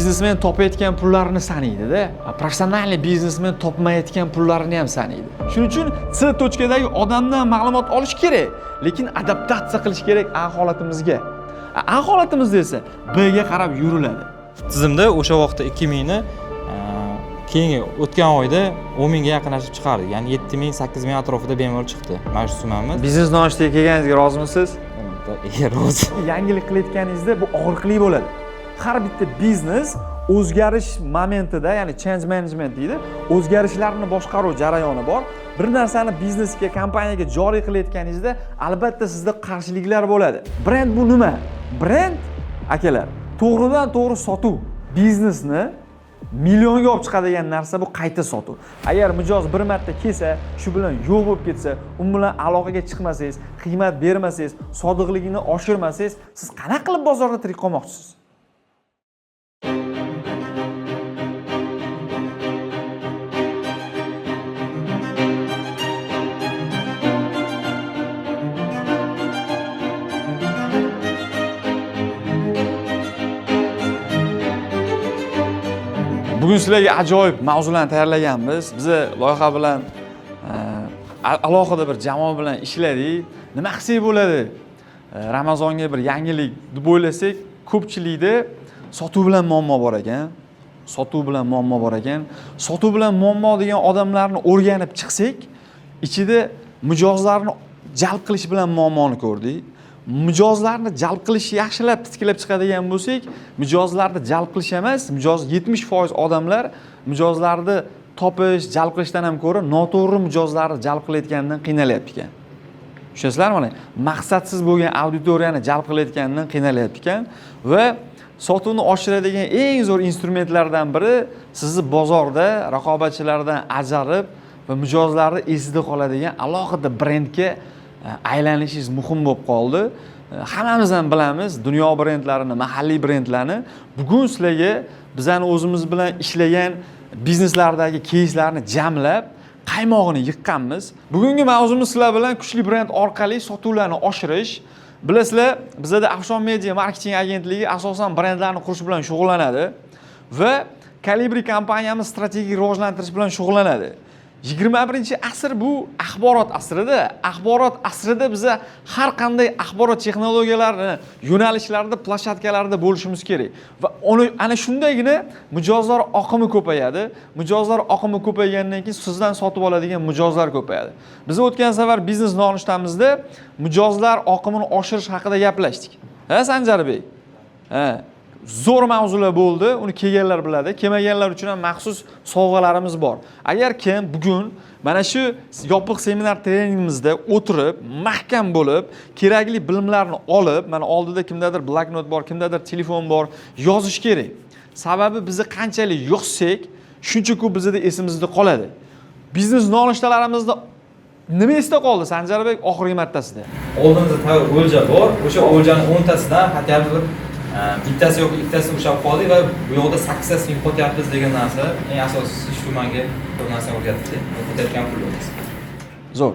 biznesmen topayotgan pullarini sanaydi-da. Professional biznesmen topmayotgan pullarini ham sanaydi. Shuning uchun C tochkadagi odamdan ma'lumot olish kerak, lekin adaptatsiya qilish kerak A holatimizga. A holatimizda esa B ga qarab yuriladi. Tizimda o'sha vaqtda 2000 ni keyingi o'tgan oyda 10 mingga yaqinlashib chiqardi. Ya'ni 7000, 8000 atrofida bemalol chiqdi. Mana shu summamiz. Biznes nonushtaga kelganingizga rozimisiz? Rozi. Yangilik qilayotganingizda bu og'riqli bo'ladi. Har bitta biznes o'zgarish momentida, ya'ni change management deydi, o'zgarishlarni boshqaruv jarayoni bor. Bir narsani biznesga, kompaniyaga joriy qilayotganingizda albatta sizda qarshiliklar bo'ladi. Brend bu nima? Brend, akalar, to'g'ridan to'g'ri sotuv. Biznesni millionga olib chiqadigan narsa bu qayta sotuv. Agar mijoz bir marta kelsa, shu bilan yo'q bo'lib ketsa, u bilan aloqaga chiqmasangiz, qiymat bermasangiz, sodiqligini oshirmasangiz, siz qanaqa qilib bozorda tirik qolmoqchisiz? Bugun sizlarga ajoyib mavzularni tayyorlaganmiz. Biz loyiha bilan alohida bir jamoa bilan ishladik. Nima qilsak bo'ladi? Ramazonga bir yangilik deb o'ylasak, ko'pchilikda sotuv bilan muammo bor ekan. Sotuv bilan muammo degan odamlarni o'rganib chiqsak, ichida mijozlarni jalb qilish bilan muammoni ko'rdik. Mijozlarni jalb qilish yaxshilab tiklab chiqadigan bo'lsak, mijozlarni jalb qilish emas, mijoz 70% odamlar mijozlarni topish, jalb qilishdan ham ko'ra noto'g'ri mijozlarni jalb qilayotganidan qiynalyapti ekan. Tushunasizlarmi? Mana maqsadsiz bo'lgan auditoriyani jalb qilayotganidan qiynalyapti ekan va sotuvni oshiradigan eng zo'r instrumentlardan biri sizni bozorda raqobatchilardan ajralib va mijozlarni esida qoladigan alohida brendga aylanishingiz muhim bo'lib qoldi. Hammamiz ham bilamiz dunyo brendlarini, mahalliy brendlarni. Bugun sizlarga bizani o'zimiz bilan ishlagan bizneslardagi keyslarni jamlab, qaymog'ini yiqqanmiz. Bugungi mavzumiz sizlar bilan kuchli brend orqali sotuvlarni oshirish. Bilasizlar, bizda Afshon Media marketing agentligi asosan brendlarni qurish bilan shug'ullanadi va Kalibri kompaniyamiz strategik rivojlantirish bilan shug'ullanadi. 21-asr bu axborot asrida. Axborot asrida biza har qanday axborot texnologiyalarini yo'nalishlarda, plashatkalarda bo'lishimiz kerak. Va ana shundagina mijozlar oqimi ko'payadi. Mijozlar oqimi ko'paygandan keyin sizdan sotib oladigan mijozlar ko'payadi. Biz o'tgan safar biznes nonushtamizda mijozlar oqimini oshirish haqida gaplashdik. Ha, Sanjarbek? Ha. Zo'r mavzular bo'ldi, uni kelganlar biladi. Kelmaganlar uchun ham maxsus sovg'alarimiz bor. Agar kim bugun mana shu yopiq seminar treningimizda o'tirib, mahkam bo'lib, kerakli bilimlarni olib, mana oldida kimdadir bloknot bor, kimdadir telefon bor, yozish kerak. Sababi bizni qanchalik yozsak, shuncha ko'p bizda esimizda qoladi. Biznes nonushtalarimizni nima esda qoldi Sanjarbek oxirgi martasida? Oldimizda tayyor o'lja bor. O'sha o'ljani 10 tasidan hatto bir bittasi yoki ikkitasi ushlab qoldik va bu yoqda 8 tasini yo'qotyapmiz degan narsa eng asosiysi shu menga bir narsa o'rgatdi. Yo'qotayotgan pulimiz. Zo'r.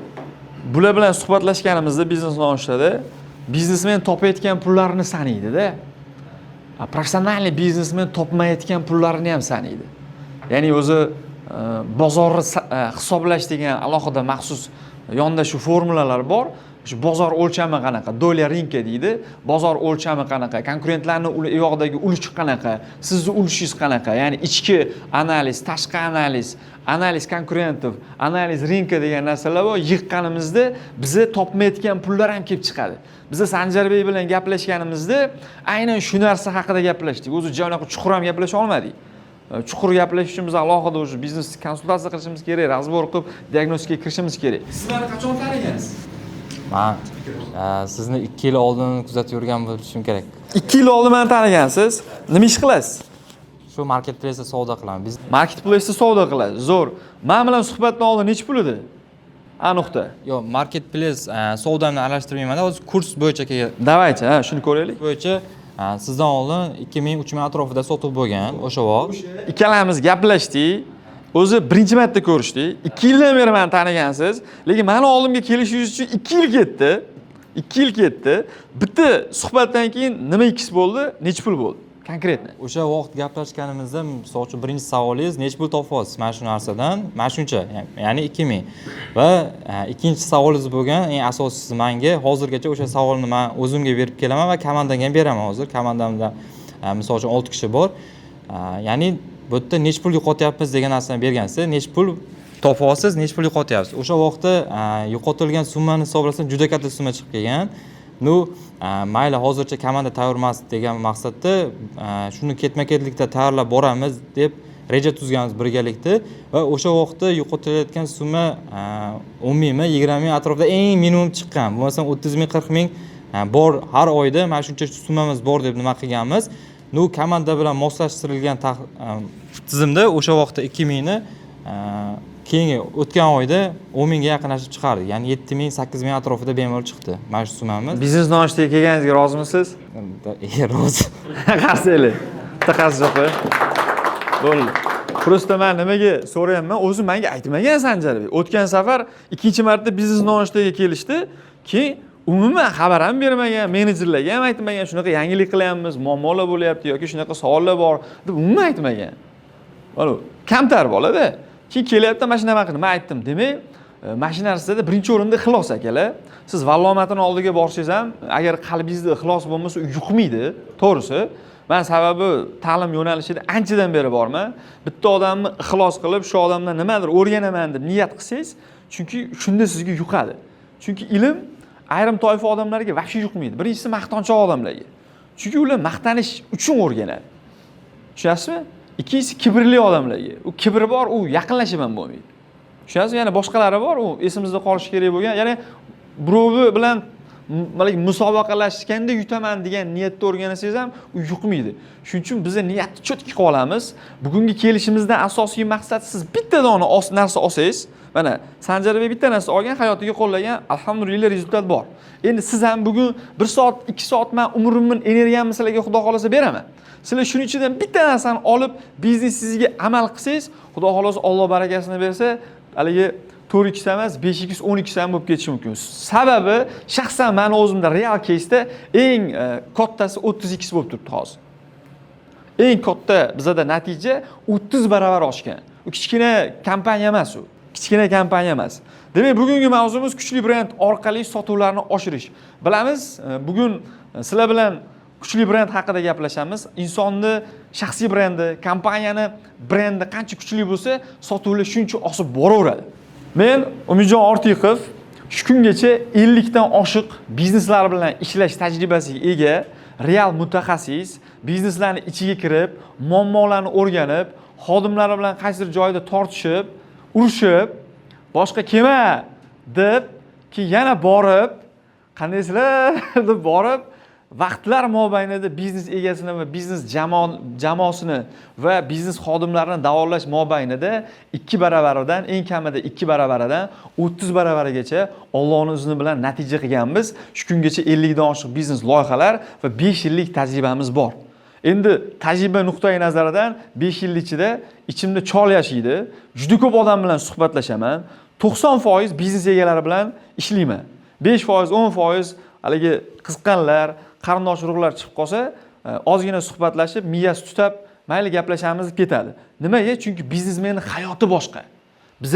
Bular bilan suhbatlashganimizda biznes nonushtada biznesmen topayotgan pullarini sanaydi-da. Professional biznesmen topmayotgan pullarini ham sanaydi. Ya'ni o'zi bozorni hisoblash degan alohida maxsus yonda shu formulalar bor. Shu bozor o'lchami qanaqa, dollar rinka deydi. Bozor o'lchami qanaqa, konkurentlarning u yoqdagi ulushi qanaqa, sizning ulushingiz qanaqa, ya'ni ichki analiz, tashqi analiz konkurentov, analiz rinka degan narsalar bor. Yiqqanimizda bizni topmayotgan pullar ham kelib chiqadi. Biz Sanjarbek bilan gaplashganimizda aynan shu narsa haqida gaplashdik. O'zi jo'naqa chuqur ham gaplasha olmadik. Chuqur gaplashish uchun biz alohida o'sha biznes konsultatsiya qilishimiz kerak, razbor qilib diagnostikaga kirishimiz kerak. Siz meni qachon tanigansiz? Men sizni 2 yil oldin kuzatib yurgan bo'lishim kerak. 2 yil oldin meni tanigansiz. Nima ish qilasiz? Shu marketplace'da savdo qilaman. Biz marketplace'da savdo qilasiz. Zo'r. Men bilan suhbatdan oldin necha pul edi? Nuqta. Yo'q, marketplace savdoni aralashtirmayman-da, o'zi kurs bo'yicha kelgan. Davaychi, shuni ko'raylik. Bo'yicha sizdan oldin 2000-3000 atrofida sotib bo'lgan o'sha vaqt. Ikkalamiz gaplashdik. O'zi birinchi marta ko'rishdik. 2 yildan beri meni tanigansiz, lekin meni oldimga kelishingiz uchun 2 yil ketdi. Bitta suhbatdan keyin nima ikisi bo'ldi? Necha pul bo'ldi? konkretно. O'sha vaqt gaplashganimizda, misol uchun birinchi savolingiz necha pul topyapsiz mana shu narsadan? Mana shuncha, ya'ni 2000. Va ikkinchi savolingiz bo'lgan, eng asosiysi menga hozirgacha o'sha savolni men o'zimga berib kelaman va komandaga ham beraman hozir. Komandamda misol uchun 6 kishi bor. Ya'ni bu yerda necha pul yo'qotyapmiz degan narsani bergansiz, necha pul topyapsiz, necha pul yo'qotyapsiz. O'sha vaqtda yo'qotilgan summani hisoblasam juda katta summa chiqib kelgan. Nu mayli hozircha komanda tayyor emas degan maqsadda shuni ketma-ketlikda tayyorlab boramiz deb reja tuzganmiz birgalikda va o'sha vaqtda yo'qotilayotgan summa 10 mingmi, 20 ming atrofida eng minimum chiqqan. Bo'lmasam 30 ming, 40 ming bor har oyda mana shuncha summamiz bor deb nima qilganmiz. Nu komanda bilan moslashtirilgan tizimda o'sha vaqtda 2 mingni keyingi o'tgan oyda 10 mingga yaqinlashib chiqardi. Ya'ni 7 ming, 8 ming atrofida bemalol chiqdi. Mana shu summamiz. Biznes nonushtaga kelganingizga rozimisiz? Rozi. Qarsaylik. Bitta qarz yo'q. Bo'ldi. Prosta men nimaga so'rayapman? O'zi menga aytmagan Sanjarbek. O'tgan safar ikkinchi marta biznes nonushtaga kelishdi, keyin umuman xabar ham bermagan, menejerlarga ham aytmagan, shunaqa yangilik qilyapmiz, muammolar bo'lyapti yoki shunaqa savollar bor deb umuman aytmagan. Mana kamtar bo'ladi. Keyin kelyapti mana shunaqa qildi. Men aytdim, demak, mana shu narsada birinchi o'rinda ixlos akalar. Siz vallomatning oldiga borsangiz ham, agar qalbingizda ixlos bo'lmasa, u yuqmaydi, to'g'risi. Men sababi ta'lim yo'nalishida anchadan beri borman. Bitta odamni ixlos qilib, shu odamdan nimadir o'rganaman deb niyat qilsangiz, chunki shunda sizga yuqadi. Chunki ilm ayrim toifa odamlarga vahshiy yuqmaydi. Birinchisi maqtanchoq odamlarga. Chunki ular maqtanish uchun o'rganadi. Tushunasizmi? Ikkinchisi kibrli odamlarga. U kibri bor, u yaqinlashib ham bo'lmaydi. Tushunasizmi? Yana boshqalari bor, u esimizda qolishi kerak bo'lgan. Ya'ni birovi bilan musobaqalashganda yutaman degan niyatda o'rganasangiz ham u yuqmaydi. Shuning uchun biz niyatni cho'tki qilib olamiz. Bugungi kelishimizdan asosiy maqsad siz bitta dona narsa olsangiz, mana Sanjarbek bitta narsa olgan, hayotiga qo'llagan, alhamdulillah rezultat bor. Endi siz ham bugun 1 soat, 2 soat men umrimni, energiyamni sizlarga Xudo xolasa beraman. Sizlar shuning ichidan bitta narsani olib biznesingizga amal qilsangiz, Xudo xolasa Alloh barakasini bersa, haligi 4x emas, 5x, 10x ham bo'lib ketishi mumkin. Sababi shaxsan men o'zimda real case'da eng kattasi 30x bo'lib turibdi hozir. Eng katta bizda natija 30 barobar oshgan. U kichkina kompaniya emas u. Kichkina kompaniya emas. Demak, bugungi mavzumiz kuchli brend orqali sotuvlarni oshirish. Bilamiz, bugun sizlar bilan kuchli brend haqida gaplashamiz. Insonni shaxsiy brendi, kompaniyani brendi qancha kuchli bo'lsa, sotuvlar shuncha osib boraveradi. Men Umidjon Ortiqov shu kungacha 50 dan oshiq bizneslar bilan ishlash tajribasiga ega, real mutaxassis, bizneslarning ichiga kirib, muammolarni o'rganib, xodimlar bilan qaysidir joyda tortishib, urushib, boshqa kelma deb, keyin yana borib, qandaysizlar deb borib, vaqtlar mobaynida biznes egasini va biznes jamoasini va biznes xodimlarini davolash mobaynida 2 baravaridan, eng kamida 2 baravaridan 30 baravarigacha Allohning izni bilan natija qilganmiz. Shu kungacha 50 dan oshiq biznes loyihalar va 5 yillik tajribamiz bor. Endi tajriba nuqtai nazaridan 5 yil ichida ichimda chol yashaydi, juda ko'p odam bilan suhbatlashaman. 90% biznes egalari bilan ishlayman. 5%, 10% haligi qiziqqanlar, qarindosh urug'lar chiqib qolsa, ozgina suhbatlashib, miyasi tutab, mayli gaplashamiz deb ketadi. Nimaga? Chunki biznesmenning hayoti boshqa. Biz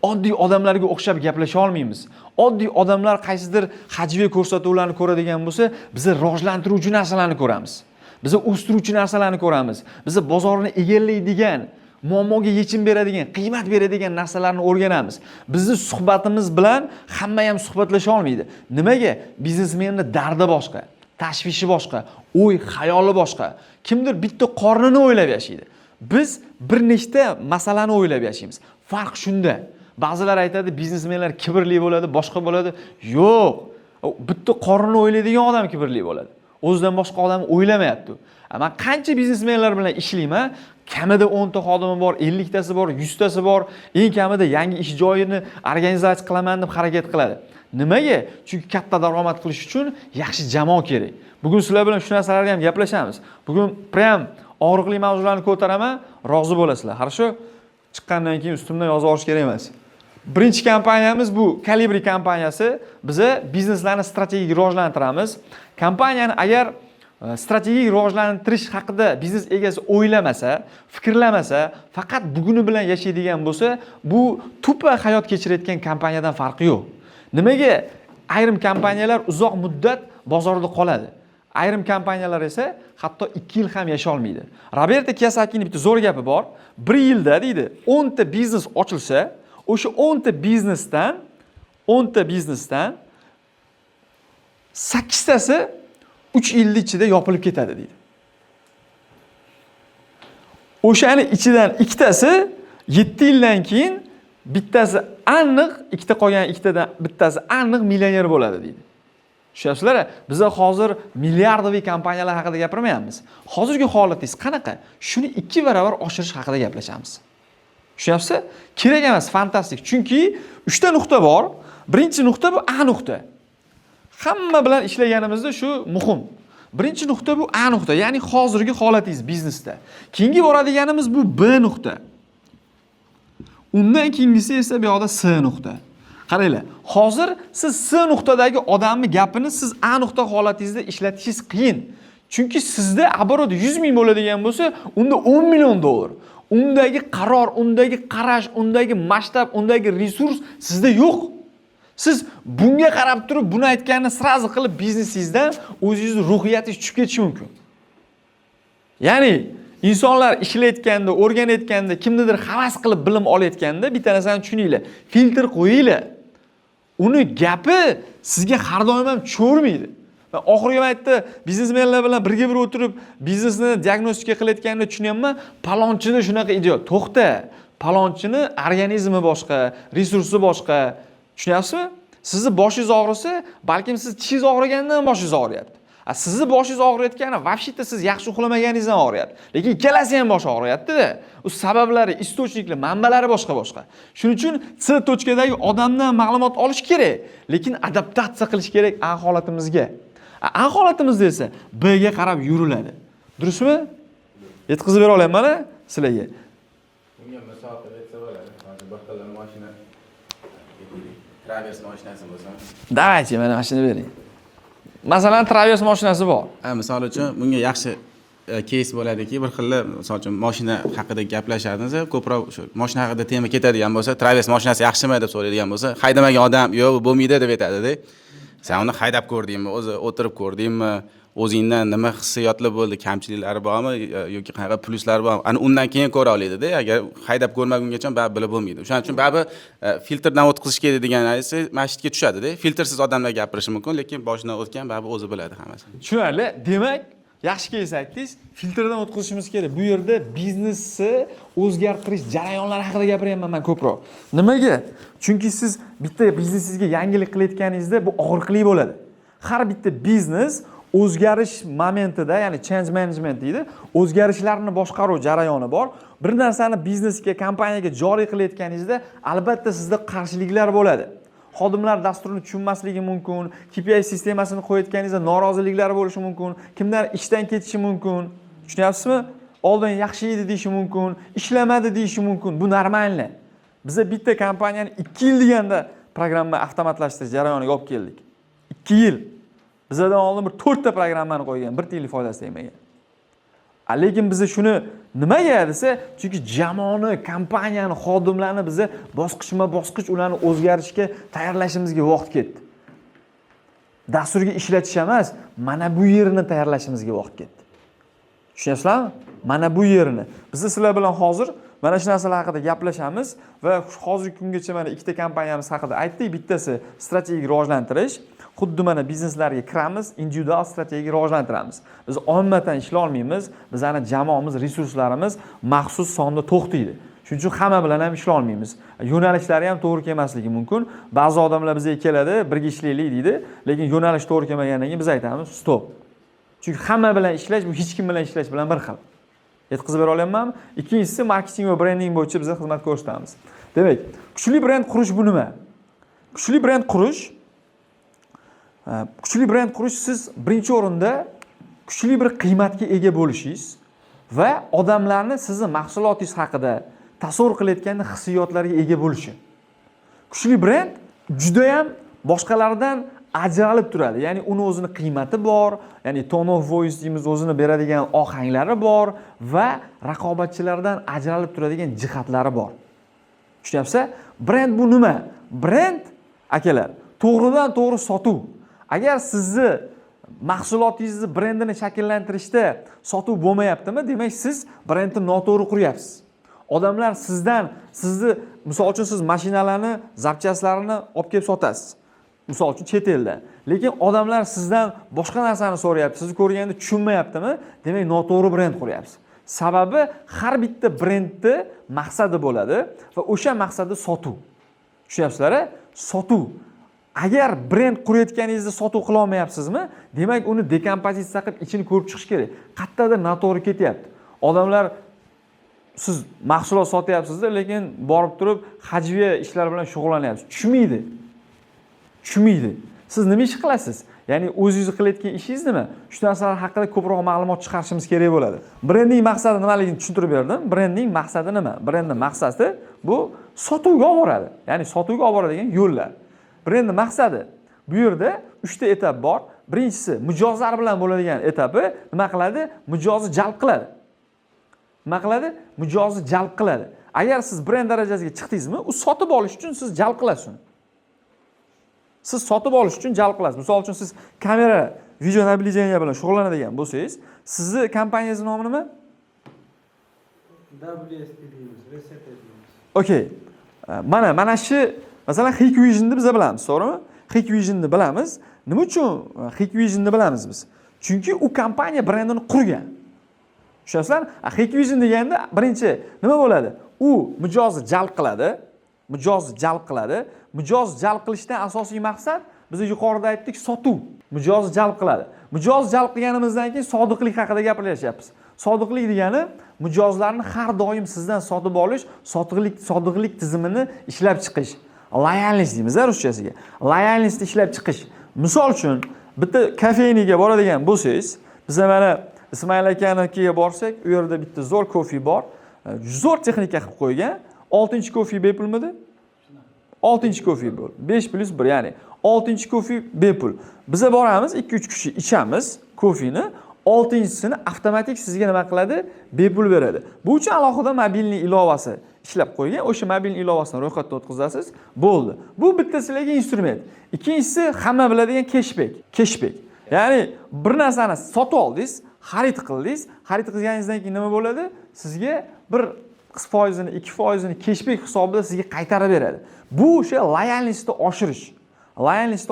oddiy odamlarga o'xshab gaplasha olmaymiz. Oddiy odamlar qaysidir hajviy ko'rsatuvlarni ko'radigan bo'lsa, biz rivojlantiruvchi narsalarni ko'ramiz. Biz o'stiruvchi narsalarni ko'ramiz. Biz bozorni egallaydigan, muammoga yechim beradigan, qiymat beradigan narsalarni o'rganamiz. Bizning suhbatimiz bilan hamma ham suhbatlasha olmaydi. Nimaga? Biznesmenning dardi boshqa, tashvishi boshqa, o'y, xayoli boshqa. Kimdir bitta qornini o'ylab yashaydi. Biz bir nechta masalani o'ylab yashaymiz. Farq shunda. Ba'zilar aytadi, biznesmenlar kibrli bo'ladi, boshqa bo'ladi. Yo'q. Bitta qornini o'ylaydigan odam kibrli bo'ladi. O'zidan boshqa odam o'ylamayapti. Men qancha biznesmenlar bilan ishlayman, kamida 10 ta xodimi bor, 50 tasi bor, 100 tasi bor. Eng kamida yangi ish joyini organizatsiya qilaman deb harakat qiladi. Nimaga? Chunki katta daromad qilish uchun yaxshi jamoa kerak. Bugun sizlar bilan shu narsalarga ham gaplashamiz. Bugun prям og'riqli mavzularni ko'taraman, rozi bo'lasizlar. Хорошо? Chiqqandan keyin ustimdan yozib olish kerak emas. Birinchi kompaniyamiz bu Calibri kompaniyasi. Biz bizneslarni strategik rivojlantiramiz. Kompaniyani agar strategik rivojlantirish haqida biznes egasi o'ylamasa, fikrlamasa, faqat buguni bilan yashaydigan bo'lsa, bu tupa hayot kechirayotgan kompaniyadan farqi yo'q. Nimaga ayrim kompaniyalar uzoq muddat bozorda qoladi? Ayrim kompaniyalar esa hatto 2 yil ham yashay olmaydi. Roberto Kiyosakining bitta zo'r gapi bor. 1 yilda deydi, 10 ta biznes ochilsa, o'sha 10 ta biznesdan 8 tasi 3 yil ichida yopilib ketadi deydi. O'shani ichidan 2 tasi 7 yildan keyin bittasi aniq, ikkita qolgan ikkitadan bittasi aniq millioner bo'ladi deydi. Tushunyapsizlar? Biz hozir milliardoviy kompaniyalar haqida gapirmayapmiz. Hozirgi holatingiz qanaqa? Shuni 2 barobar oshirish haqida gaplashamiz. Tushunyapsiz? Kerak emas, fantastik. Chunki 3 ta nuqta bor. Birinchi nuqta bu A nuqta. Hamma bilan ishlaganimizda shu muhim. Birinchi nuqta bu A nuqta, ya'ni hozirgi holatingiz biznesda. Keyingi boradiganimiz bu B nuqta. Undan keyingisi esa bu yoqda S nuqta. Qaranglar, hozir siz S nuqtadagi odamning gapini siz A nuqta holatingizda ishlatishingiz qiyin. Chunki sizda оборот 100 ming bo'ladigan bo'lsa, unda 10 million dollar. Undagi qaror, undagi qarash, undagi masshtab, undagi resurs sizda yo'q. Siz bunga qarab turib, buni aytganini srazi qilib biznesingizdan o'zingizni ruhiyatingiz tushib ketishi mumkin. Ya'ni insonlar ishlayotganda, o'rganayotganda, kimnidir havas qilib bilim olayotganda bitta narsani tushuninglar. Filtr qo'yinglar. Uni gapi sizga har doim ham cho'rmaydi. Va oxirgi paytda biznesmenlar bilan birga bir o'tirib, biznesni diagnostika qilayotganimda tushunyapman, palonchida shunaqa idea. To'xta, palonchini organizmi boshqa, resursi boshqa. Tushunyapsizmi? Sizni boshingiz og'risa, balkim siz tishingiz og'rigandan boshingiz og'riyapti. Sizni boshingiz og'riyotgani vobshita siz yaxshi uxlamaganingizdan og'riyapti. Lekin ikkalasi ham bosh og'riyapti-da. U sabablari, istochniklar, manbalari boshqa-boshqa. Shuning uchun C tochkadagi odamdan ma'lumot olish kerak, lekin adaptatsiya qilish kerak A holatimizga. A holatimizda esa B ga qarab yuriladi. Durustmi? Yetkazib bera olayman-a sizlarga? Bunga misol kelsa bo'ladi. Hozir bir xil mashina travers mashinasi bo'lsa. Davaychi, mana mashina bering. Masalan, travers mashinasi bor. Misol uchun bunga yaxshi case bo'ladiki, bir xil misol uchun mashina haqida gaplashadingiz, ko'proq shu mashina haqida tema ketadigan bo'lsa, travers mashinasi yaxshimi deb so'raydigan bo'lsa, haydamagan odam yo'q, bo'lmaydi deb aytadi-da. Sen uni haydab ko'rdingmi, o'zi o'tirib ko'rdingmi, o'zingdan nima hissiyotlar bo'ldi, kamchiliklari bormi yoki qanaqa pluslar bormi? Ani undan keyin ko'ra oladi-da. Agar haydab ko'rmagungacha baribir bilib bo'lmaydi. Shuning uchun baribir filtrdan o'tkazish kerak deganingizda masjidga tushadi-da. Filtrsiz odamlar gapirishi mumkin, lekin boshidan o'tgan baribir o'zi biladi hammasini. Tushunarli. Demak, yaxshi case aytdingiz, filtrdan o'tkazishimiz kerak. Bu yerda biznesni o'zgartirish jarayonlari haqida gapiryapman men ko'proq. Nimaga? Chunki siz bitta biznesingizga yangilik qilayotganingizda bu og'riqli bo'ladi. Har bitta biznes o'zgarish momentida, ya'ni change management deydi, o'zgarishlarni boshqaruv jarayoni bor. Bir narsani biznesga, kompaniyaga joriy qilayotganingizda albatta sizda qarshiliklar bo'ladi. Xodimlar dasturini tushunmasligi mumkin, KPI sistemasini qo'yayotganingizda noroziliklar bo'lishi mumkin, kimlar ishdan ketishi mumkin. Tushunyapsizmi? Oldin yaxshi edi deyishi mumkin, ishlamadi deyishi mumkin. Bu normalni. Biz bitta kompaniyani 2 yil deganda programma avtomatlashtirish jarayoniga olib keldik. 2 yil. Bizdan oldin bir 4 ta programmani qo'ygan, 1 tiyinlik foydasi tegmagan. Lekin biz shuni nimaga desa, chunki jamoani, kompaniyani, xodimlarni biz bosqichma-bosqich ularni o'zgarishga tayyorlashimizga vaqt ketdi. Dasturga ishlatish emas, mana bu yerini tayyorlashimizga vaqt ketdi. Tushunyapsizlarmi? Mana bu yerini. Biz sizlar bilan hozir mana shu narsalar haqida gaplashamiz va hozirgi kungacha mana ikkita kompaniyamiz haqida aytdik. Bittasi strategik rivojlantirish. Xuddi mana bizneslarga kiramiz, individual strategik rivojlantiramiz. Biz ommatan ishlay olmaymiz. Bizning jamoamiz, resurslarimiz maxsus sonda to'xtaydi. Shuning uchun hamma bilan ham ishlay olmaymiz. Yo'nalishlari ham to'g'ri kelmasligi mumkin. Ba'zi odamlar bizga keladi, birga ishlaylik deydi, lekin yo'nalish to'g'ri kelmagandan keyin biz aytamiz, stop. Chunki hamma bilan ishlash bu hech kim bilan ishlash bilan bir xil. Yetkazib bera olaymanmi? Ikkinchisi marketing va brending bo'yicha biz xizmat ko'rsatamiz. Demak, kuchli brend qurish bu nima? Kuchli brend qurish siz birinchi o'rinda kuchli bir qiymatga ega bo'lishingiz va odamlarni sizning mahsulotingiz haqida tasavvur qilayotgan hissiyotlarga ega bo'lishi. Kuchli brend juda ham boshqalardan ajralib turadi. Ya'ni uni o'zini qiymati bor, ya'ni tone of voice deymiz, o'zini beradigan ohanglari bor va raqobatchilardan ajralib turadigan jihatlari bor. Tushunyapsiz? Brend bu nima? Brend akalar, to'g'ridan to'g'ri sotuv. Agar sizni mahsulotingizni brendini shakllantirishda sotuv bo'lmayaptimi, demak siz brendni noto'g'ri quryapsiz. Odamlar sizni misol uchun siz mashinalarni, zapchaslarini olib kelib sotasiz. Misol uchun chet elda. Lekin odamlar sizdan boshqa narsani so'rayapti. Sizni ko'rganda tushunmayaptimi? Demak, noto'g'ri brend quryapsiz. Sababi har bitta brendni maqsadi bo'ladi va o'sha maqsadi sotuv. Tushunyapsizlar? Sotuv. Agar brend qurayotganingizda sotuv qila olmayapsizmi, demak uni dekompozitsiya qilib ichini ko'rib chiqish kerak. Qayerdadir noto'g'ri ketyapti. Odamlar siz mahsulot sotyapsiz-da, lekin borib turib hajviya ishlar bilan shug'ullanyapsiz. Tushunmaydi. Siz nima ish qilasiz? Ya'ni o'zingiz qilayotgan ishingiz nima? Shu narsalar haqida ko'proq ma'lumot chiqarishimiz kerak bo'ladi. Brendning maqsadi nimaligini tushuntirib berdim. Brendning maqsadi nima? Brendning maqsadi bu sotuvga olib boradi. Ya'ni sotuvga olib boradigan yo'llar. Brendning maqsadi bu yerda 3 ta etap bor. Birinchisi mijozlar bilan bo'ladigan etapi nima qiladi? Mijozni jalb qiladi. Nima qiladi? Mijozni jalb qiladi. Agar siz brend darajasiga chiqdingizmi, u sotib olish uchun siz jalb qilasiz. Siz sotib olish uchun jalb qilasiz. Misol uchun siz kamera, video nablijeniyya bilan shug'ullanadigan bo'lsangiz, sizni kompaniyangizning nomi nima? WSP deymiz, Reset deymiz. Okay. Mana shu masalan Hikvision'ni biz bilamiz, to'g'rimi? Hikvision'ni bilamiz. Nima uchun Hikvision'ni bilamiz biz? Chunki u kompaniya brendini qurgan. Tushunasizlar? Hikvision deganda birinchi nima bo'ladi? U mijozni jalb qiladi. Mijoz jalb qilishdan asosiy maqsad biz yuqorida aytdik, sotuv. Mijoz jalb qiladi. Mijoz jalb qilganimizdan keyin sodiqlik haqida gapiryapmiz. Sodiqlik degani mijozlarni har doim sizdan sotib olish, sodiqlik tizimini ishlab chiqish. Loyalность deymiz ruschasiga. Loyalность ishlab chiqish. Misol uchun bitta kafeyniga boradigan bo'lsangiz, biz mana Ismoil akanikiga borsak, u yerda bitta zo'r kofe bor. Zo'r texnika qilib qo'ygan. 6-kofe bepulmidi? 6-kofe bepul. 5+1, ya'ni 6-kofe bepul. Biza boramiz, 2-3 kishi ichamiz kofeni, 6-sini avtomatik sizga nima qiladi? Bepul beradi. Bu uchun alohida mobilniy ilovasi ishlab qo'ygan. O'sha mobilniy ilovasini ro'yxatga o'tkazasiz, bo'ldi. Bu bitta sizlarga instrument. Ikkinchisi hamma biladigan cashback. Ya'ni bir narsani sotib oldingiz, xarid qildingiz. Xarid qilganingizdan keyin nima bo'ladi? Sizga bir 1%, 2% cashback hisobida sizga qaytarib beradi. Bu o'sha loyalnostni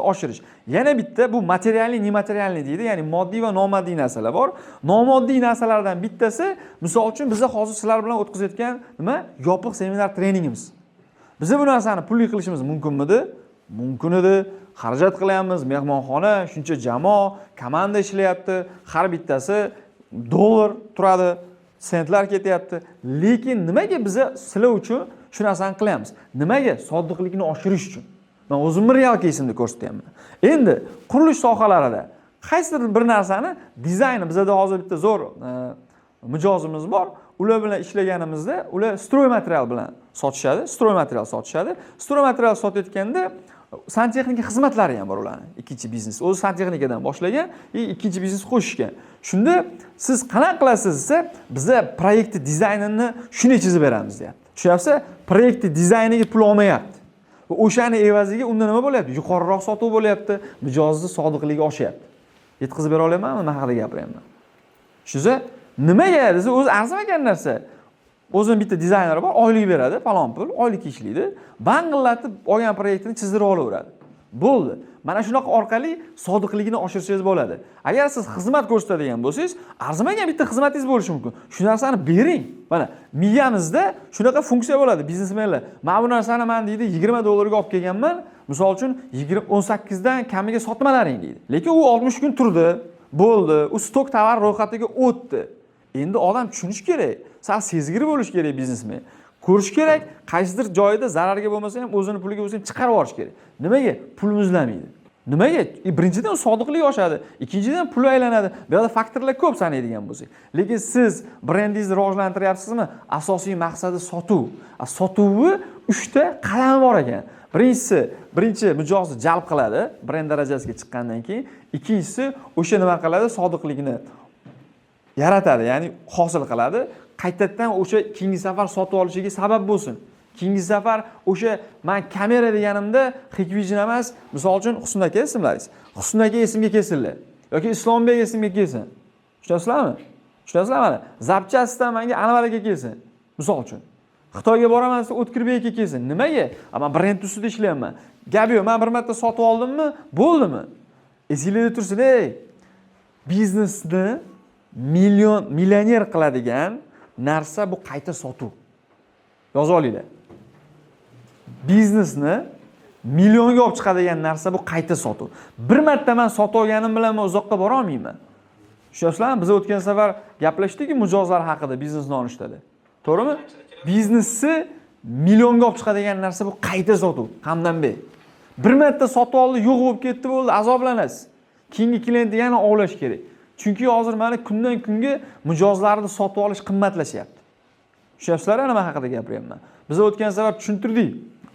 oshirish. Yana bitta bu materialniy, nematerialniy deydi. Ya'ni moddiy va nomoddiy narsalar bor. Nomoddiy narsalardan bittasi, misol uchun biz hozir sizlar bilan o'tkazayotgan nima? Yopiq seminar treningimiz. Biz bu narsani pulli qilishimiz mumkinmidi? Mumkin edi. Xarajat qilyapmiz, mehmonxona, shuncha jamoa, komanda ishlayapti. Har bittasi dollar turadi. Sentlar ketyapti. Lekin nimaga biz sizlar uchun shu narsani qilyapmiz? Nimaga? Sodiqlikni oshirish uchun. Men o'zimni real кейsimda ko'rsatyapman. Endi qurilish sohalarida qaysidir bir narsani dizayni bizda hozir bitta zo'r mijozimiz bor. Ular bilan ishlaganimizda ular stroy material bilan sotishadi. Stroy material sotayotganda santexnika xizmatlari ham bor ularning. Ikkinchi biznes. O'zi santexnikadan boshlagan, ikkinchi biznes qo'shishgan. Shunda siz qanaqa qilasiz desa, biz proyekt dizaynini shunday chizib beramiz deyapti. Tushunyapsiz? Proyekt dizayniga pul olmayapti. Va o'shani evaziga unda nima bo'lyapti? Yuqoriroq sotuv bo'lyapti, mijozni sodiqligi oshyapti. Yetkazib bera olamanmi? Nima haqida gapiryapman? Shuza nimaga desa, o'zi arzimagan narsa. O'zining bitta dizayneri bor, oylik beradi, falon pul, oylik ishlaydi. Bangillatib olgan proyektini chizdirib olaveradi. Bo'ldi. Mana shunaqa orqali sodiqligini oshirsangiz bo'ladi. Agar siz xizmat ko'rsatadigan bo'lsangiz, arzimagan bitta xizmatingiz bo'lishi mumkin. Shu narsani bering. Mana miyamizda shunaqa funksiya bo'ladi biznesmenlar. Mana bu narsani men deydi $20 olib kelganman. Misol uchun 18 dan kamiga sotmalaring deydi. Lekin u 60 kun turdi. Bo'ldi. U stok tovar ro'yxatiga o'tdi. Endi odam tushunish kerak. Sal sezgir bo'lish kerak biznesmen. Ko'rish kerak, qaysidir joyida zararga bo'lmasa ham o'zini puliga o'zi chiqarib olish kerak. Nimaga? Pul muzlamaydi. Nimaga? Birinchidan sodiqlik oshadi, ikkinchidan pul aylanadi. Bu yerda faktorlar ko'p sanaydigan bo'lsak. Lekin siz brendingizni rivojlantiryapsizmi? Asosiy maqsadi sotuv. Sotuvni 3 ta qadami bor ekan. Birinchi mijozni jalb qiladi, brend darajasiga chiqqandan keyin, ikkinchisi o'sha nima qiladi? Sodiqlikni yaratadi, ya'ni hosil qiladi. Qaytadan o'sha keyingi safar sotib olishiga sabab bo'lsin. Keyingi safar o'sha men kamera deganimda Hikvision emas, misol uchun Husn aka ismlaringiz. Husn aka esimga kelsinlar yoki Islombek esimga kelsin. Tushunasizlarmi? Tushunasizlarmi? Zapchastdan menga Anvar aka kelsin. Misol uchun. Xitoyga boraman desa O'tkirbek aka kelsin. Nimaga? Men brend ustida ishlayapman. Gap yo'q, men bir marta sotib oldimmi? Bo'ldimi? Esingizda tursin, ey. Biznesni millioner qiladigan narsa bu qayta sotuv. Yozib olinglar. Biznesni millionga olib chiqadigan narsa bu qayta sotuv. Bir marta men sotib olganim bilan men uzoqqa bora olmayman. Tushunasizlarmi? Biz o'tgan safar gaplashdik-ku mijozlar haqida biznes nonushtada. To'g'rimi? Biznesni millionga olib chiqadigan narsa bu qayta sotuv. Hamdanbek. Bir marta sotib oldi, yo'q bo'lib ketdi, bo'ldi, azoblanasiz. Keyingi klientni yana ovlash kerak. Chunki hozir mana kundan kunga mijozlarni sotib olish qimmatlashyapti. Tushunasizlar nima haqida gapiryapman? Biz o'tgan safar tushuntirdik.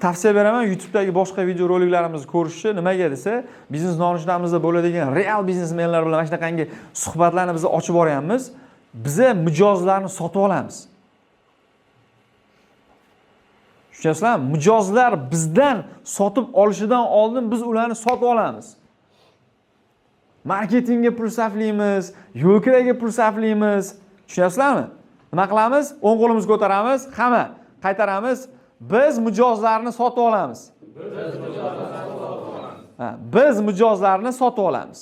Tavsiya beraman YouTube'dagi boshqa video roliklarimizni ko'rishni. Nimaga desa, biznes nonushtamizda bo'ladigan real biznesmenlar bilan mana shunaqangi suhbatlarni biz ochib boryapmiz. Biza mijozlarni sotib olamiz. Tushunasizlarmi? Mijozlar bizdan sotib olishidan oldin biz ularni sotib olamiz. Marketingga pul sarflaymiz, yo'kiraga pul sarflaymiz. Tushunasizlarmi? Nima qilamiz? O'ng qo'limizni ko'taramiz, hamma qaytaramiz. Biz mijozlarni sotib olamiz. Biz mijozlarni sotib olamiz.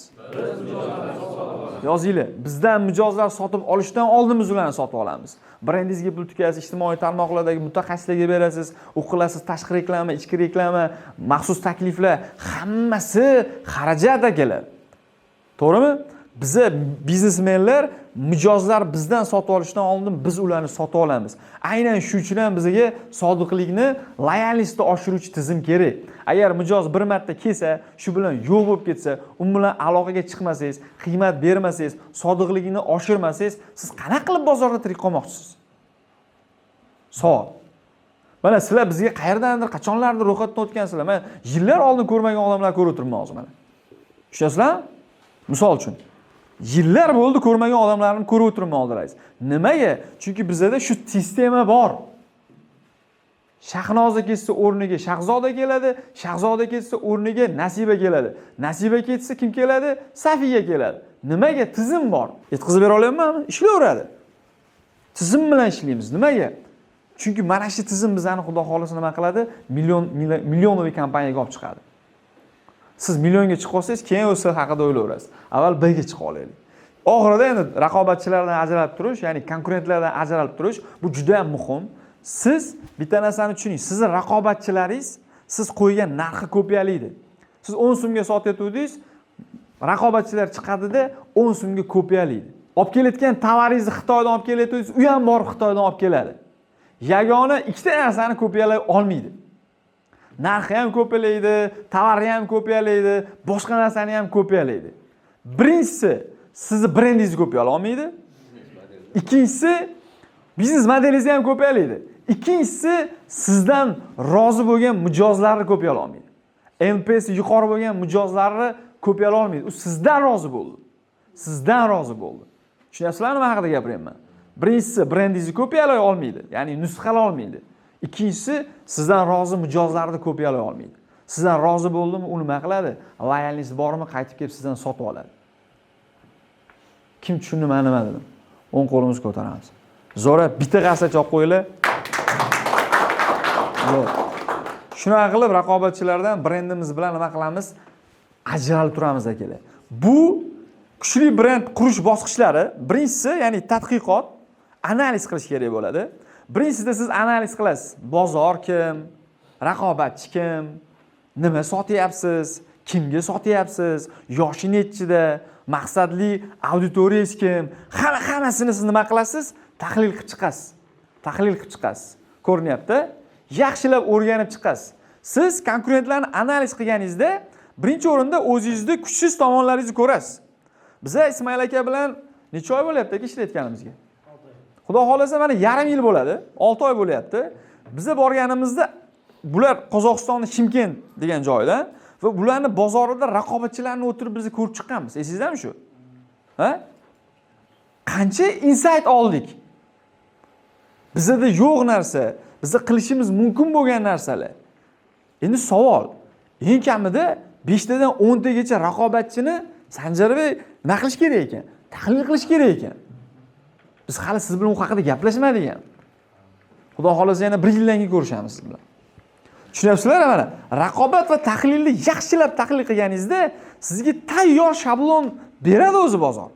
Yozinglar. Bizdan mijozlar sotib olishdan oldin biz ularni sotib olamiz. Brendingizga pul tikasiz, ijtimoiy tarmoqlardagi mutaxassislarga berasiz, o'qilasiz, tashqi reklama, ichki reklama, maxsus takliflar, hammasi xarajatga keladi. To'g'rimi? Biza biznesmenlar mijozlar bizdan sotib olishdan oldin biz ularni sotib olamiz. Aynan shu uchun ham bizga sodiqlikni, loyallikni oshiruvchi tizim kerak. Agar mijoz bir marta kelsa, shu bilan yo'q bo'lib ketsa, u bilan aloqaga chiqmasangiz, qiymat bermasangiz, sodiqlikni oshirmasangiz, siz qanaqa qilib bozorda tirik qolmoqchisiz? Savol. Mana sizlar bizga qayerdandir, qachonlardir ro'yxatdan o'tgansizlar. Men yillar oldin ko'rmagan odamlar ko'rib turibman hozir mana. Tushunasizlarmi? Misol uchun yillar bo'ldi ko'rmagan odamlarni ko'rib o'tiribman oldilaringiz. Nimaga? Chunki bizda shu sistema bor. Shahnoza ketsa o'rniga Shahzoda keladi, Shahzoda ketsa o'rniga Nasiba keladi. Nasiba ketsa kim keladi? Safiya keladi. Nimaga? Tizim bor. Yetkazib bera olayapmanmi? Ishlayveradi. Tizim bilan ishlaymiz. Nimaga? Chunki mana shu tizim bizani xudo xolisa nima qiladi? Millionli kompaniyaga olib chiqadi. Siz millionga chiqib olsangiz, keyin o'sish haqida o'ylayverasiz. Avval Bga chiqib olaylik. Oxirida endi raqobatchilardan ajralib turish, ya'ni konkurentlardan ajralib turish bu juda ham muhim. Siz bitta narsani tushuning. Sizning raqobatchilaringiz siz qo'ygan narxi ko'payadi. Siz 10 so'mga sotayotdingiz, raqobatchilar chiqadida 10 so'mga ko'payadi. Olib kelayotgan tovaringizni Xitoydan olib kelayotdingiz, u ham borib Xitoydan olib keladi. Yagona ikkita narsani ko'payala olmaydi. Narxi ham ko'payadi, tovari ham ko'payadi, boshqa narsani ham ko'payadi. Birinchisi, sizni brendingiz ko'payala olmaydi. Ikkinchisi, biznes modelingiz ham ko'payadi. Ikkinchisi, sizdan rozi bo'lgan mijozlarni ko'payala olmaydi. NPS yuqori bo'lgan mijozlarni ko'payala olmaydi. U sizdan rozi bo'ldi. Sizdan rozi bo'ldi. Tushunasizlarmi nima haqida gapiryapman? Birinchisi, brendingizni ko'payala olmaydi, ya'ni nusxala olmaydi. Ikkinchisi, sizdan rozi mijozlarni ko'payala olmaydi. Sizdan rozi bo'ldimi, u nima qiladi? Loyalligingiz bormi, qaytib kelib sizdan sotib oladi. Kim tushundi men nima dedim? O'ng qo'limizni ko'taramiz. Zo'ra bitta g'assacha olib qo'yinglar. Shunaqa qilib raqobatchilardan brendimiz bilan nima qilamiz? Ajralib turamiz akalar. Bu kuchli brend qurish bosqichlari. Birinchisi, ya'ni tadqiqot, analiz qilish kerak bo'ladi. Birinchisida siz analiz qilasiz. Bozor kim? Raqobatchi kim? Nima sotyapsiz? Kimga sotyapsiz? Yoshi nechida? Maqsadli auditoriyangiz kim? Hammasini siz nima qilasiz? Tahlil qilib chiqasiz. Ko'rinyapti? Yaxshilab o'rganib chiqasiz. Siz konkurentlarni analiz qilganingizda Birinchi o'rinda o'zingizda kuchsiz tomonlaringizni ko'rasiz. Biza Ismoil aka bilan necha oy bo'lyapti aka ishlayotganimizga? Xudo xolasa mana yarim yil bo'ladi, 6 oy bo'lyapti. Biza borganimizda bular Qozog'istonning Shimkent degan joydan va bularning bozorida raqobatchilarni o'tirib biz ko'rib chiqqanmiz. Esingizmi shu? Ha? Qancha insight oldik? Bizda yo'q narsa, bizda qilishimiz mumkin bo'lgan narsalar. Endi savol, eng kamida 5 tadan 10 tagacha raqobatchini Sanjarov nima qilish kerak ekan? Tahlil qilish kerak ekan. Biz hali siz bilan u haqida gaplashmadik ham. Xudo xolasa yana 1 yildan keyin ko'rishamiz siz bilan. Tushunyapsizlar mana? Raqobat va tahlilni yaxshilab tahlil qilganingizda sizga tayyor shablon beradi o'zi bozor.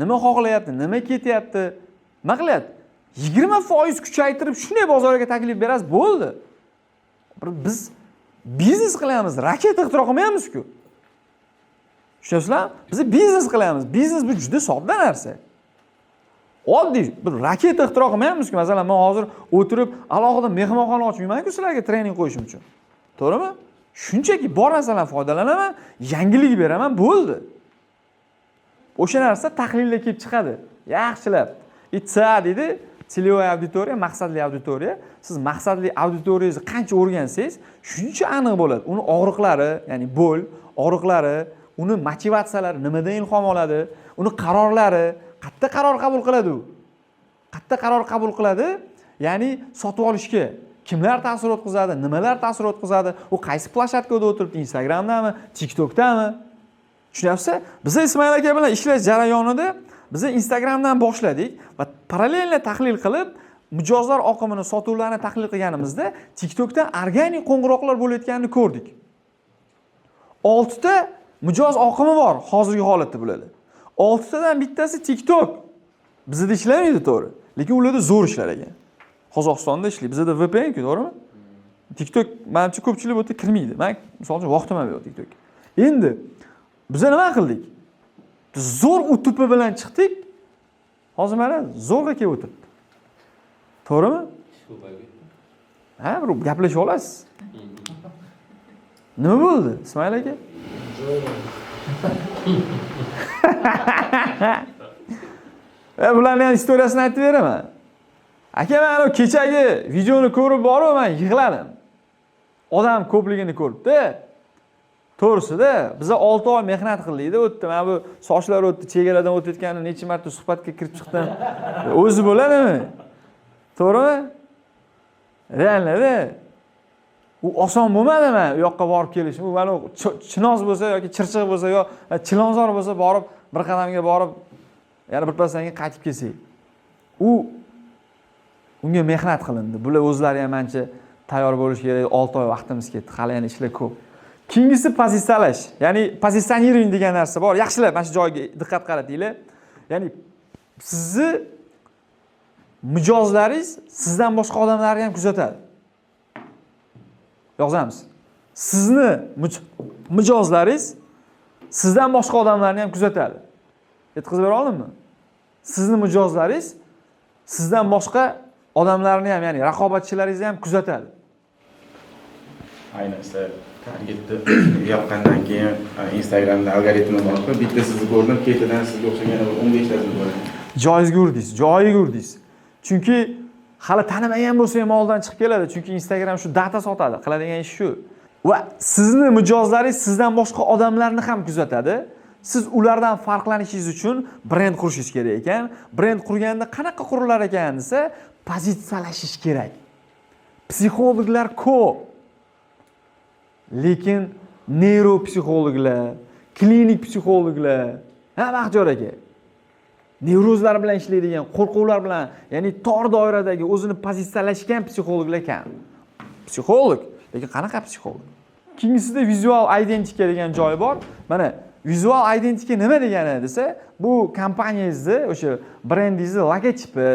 Nima xohlayapti, nima ketyapti, nima qilyapti? 20% kuchaytirib shunday bozorga taklif berasiz, bo'ldi. Biz biznes qilyapmiz, raketa ixtiro qilmayapmiz-ku. Tushunyapsizlar? Biz biznes qilyapmiz. Biznes bu juda sodda narsa. Oddiy bir raketa ixtiro qilmayapmiz-ku. Masalan, men hozir o'tirib alohida mehmonxona ochmayman-ku sizlarga trening qo'yishim uchun. To'g'rimi? Shunchaki bor narsadan foydalanaman, yangilik beraman, bo'ldi. O'sha narsa tahlilga kelib chiqadi. Yaxshilab. ITSA deydi, целевая auditoriya, maqsadli auditoriya. Siz maqsadli auditoriyangizni qancha o'rgansangiz, shuncha aniq bo'ladi. Uni og'riqlari, ya'ni bo'l, og'riqlari, uni motivatsiyalari nimadan ilhom oladi, uni qarorlari, qayerda qaror qabul qiladi u? Qayerda qaror qabul qiladi? Ya'ni sotib olishga kimlar ta'sir o'tkazadi, nimalar ta'sir o'tkazadi, u qaysi planshetkada o'tiribdi, Instagramdami, TikTokdami? Tushunyapsiz? Biz Ismoil aka bilan ishlash jarayonida biz Instagramdan boshladik va parallelni tahlil qilib, mijozlar oqimini, sotuvlarni tahlil qilganimizda TikTokdan organik qo'ng'iroqlar bo'layotganini ko'rdik. 6 ta mijoz oqimi bor hozirgi holatda bo'ladi. 6 tadan bittasi TikTok. Bizda ishlamaydi, to'g'ri. Lekin ularda zo'r ishlar ekan. Qozog'istonda ishlaydi. Bizda VPN-ku, to'g'rimi? TikTok menimcha ko'pchilik bu yerda kirmaydi. Men misol uchun vaqtim yo'q TikTokka. Endi biz nima qildik? Biz zo'r utupi bilan chiqdik. Hozir mana zo'rga kelib o'tiribdi. To'g'rimi? Ha, bir gaplashib olasiz. Nima bo'ldi, Ismoil aka? Bularning istoriyasini aytib beraman. Aka, men kechagi videoni ko'rib borib, men yig'ladim. Odam ko'pligini ko'ribdi. To'g'risida, biz 6 oy mehnat qildik-da, o'tdi. Men bu sochlar o'tdi, chegaradan o'tayotganini necha marta suhbatga kirib chiqdim. O'zi bo'ladimi? To'g'rimi? Realda u oson bo'lmadimi u yoqqa borib kelish? U mana Chinoz bo'lsa yoki Chirchiq bo'lsa yo Chilonzor bo'lsa borib bir qadamga borib yana bir pasdan keyin qaytib kelsak. Unga mehnat qilindi. Bular o'zlari ham ancha tayyor bo'lish kerak. 6 oy vaqtimiz ketdi. Hali yana ishlar ko'p. Keyingisi pozitsiyalash. Ya'ni pozitsioniring degan narsa bor. Yaxshilab mana shu joyga diqqat qaratinglar. Ya'ni sizni mijozlaringiz sizdan boshqa odamlarni ham kuzatadi. Yozamiz. Sizni mijozlaringiz sizdan boshqa odamlarni ham kuzatadi. Yetkazib bera oldimmi? Sizni mijozlaringiz sizdan boshqa odamlarni ham, ya'ni raqobatchilaringizni ham kuzatadi. Ayniqsa targetni yoqqandan keyin Instagramda algoritmi bor-ku, bitta sizni ko'rdim, ketidan sizga o'xshagan yana 15 tasini ko'raman. Joyizga urdingiz, joyiga urdingiz. Chunki hali tanimagan bo'lsa ham oldan chiqib keladi. Chunki Instagram shu data sotadi, qiladigan ish shu. Va sizni mijozlaringiz sizdan boshqa odamlarni ham kuzatadi. Siz ulardan farqlanishingiz uchun brend qurishingiz kerak ekan. Brend qurganda qanaqa qurilar ekan desa, pozitsiyalashish kerak. Psixologlar ko'p. Lekin neyropsixologlar, klinik psixologlar, Baxtiyor aka, nevrozlar bilan ishlaydigan, qo'rquvlar bilan, ya'ni tor doiradagi o'zini pozitsiyalashgan psixologlar kam. Psixolog, lekin qanaqa psixolog? Keyingisida vizual identity degan joy bor. Mana vizual identity nima degani desa, bu kompaniyangizni, o'sha brendingizni logotipi,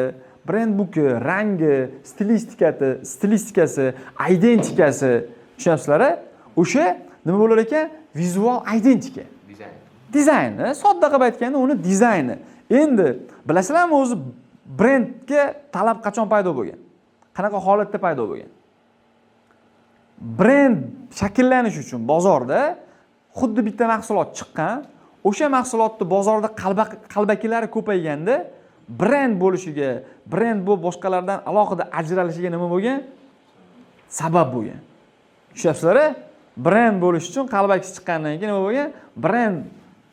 brend buki, rangi, stilistikasi, identikasi, tushunyapsizlar-a? O'sha nima bo'lar ekan? Vizual identity. Dizayn. Sodda qilib aytganda uni dizayni. Endi bilasizlarmi, o'zi brendga talab qachon paydo bo'lgan? Qanaqa holatda paydo bo'lgan? Brend shakllanish uchun bozorda xuddi bitta mahsulot chiqqan, o'sha mahsulotni bozorda qalbakilari ko'payganda brend bo'lishiga, brend bu boshqalardan alohida ajralishiga nima bo'lgan? Sabab bo'lgan. Tushunyapsizlar-a? Brend bo'lish uchun qalbakisi chiqqandan keyin nima bo'lgan? Brend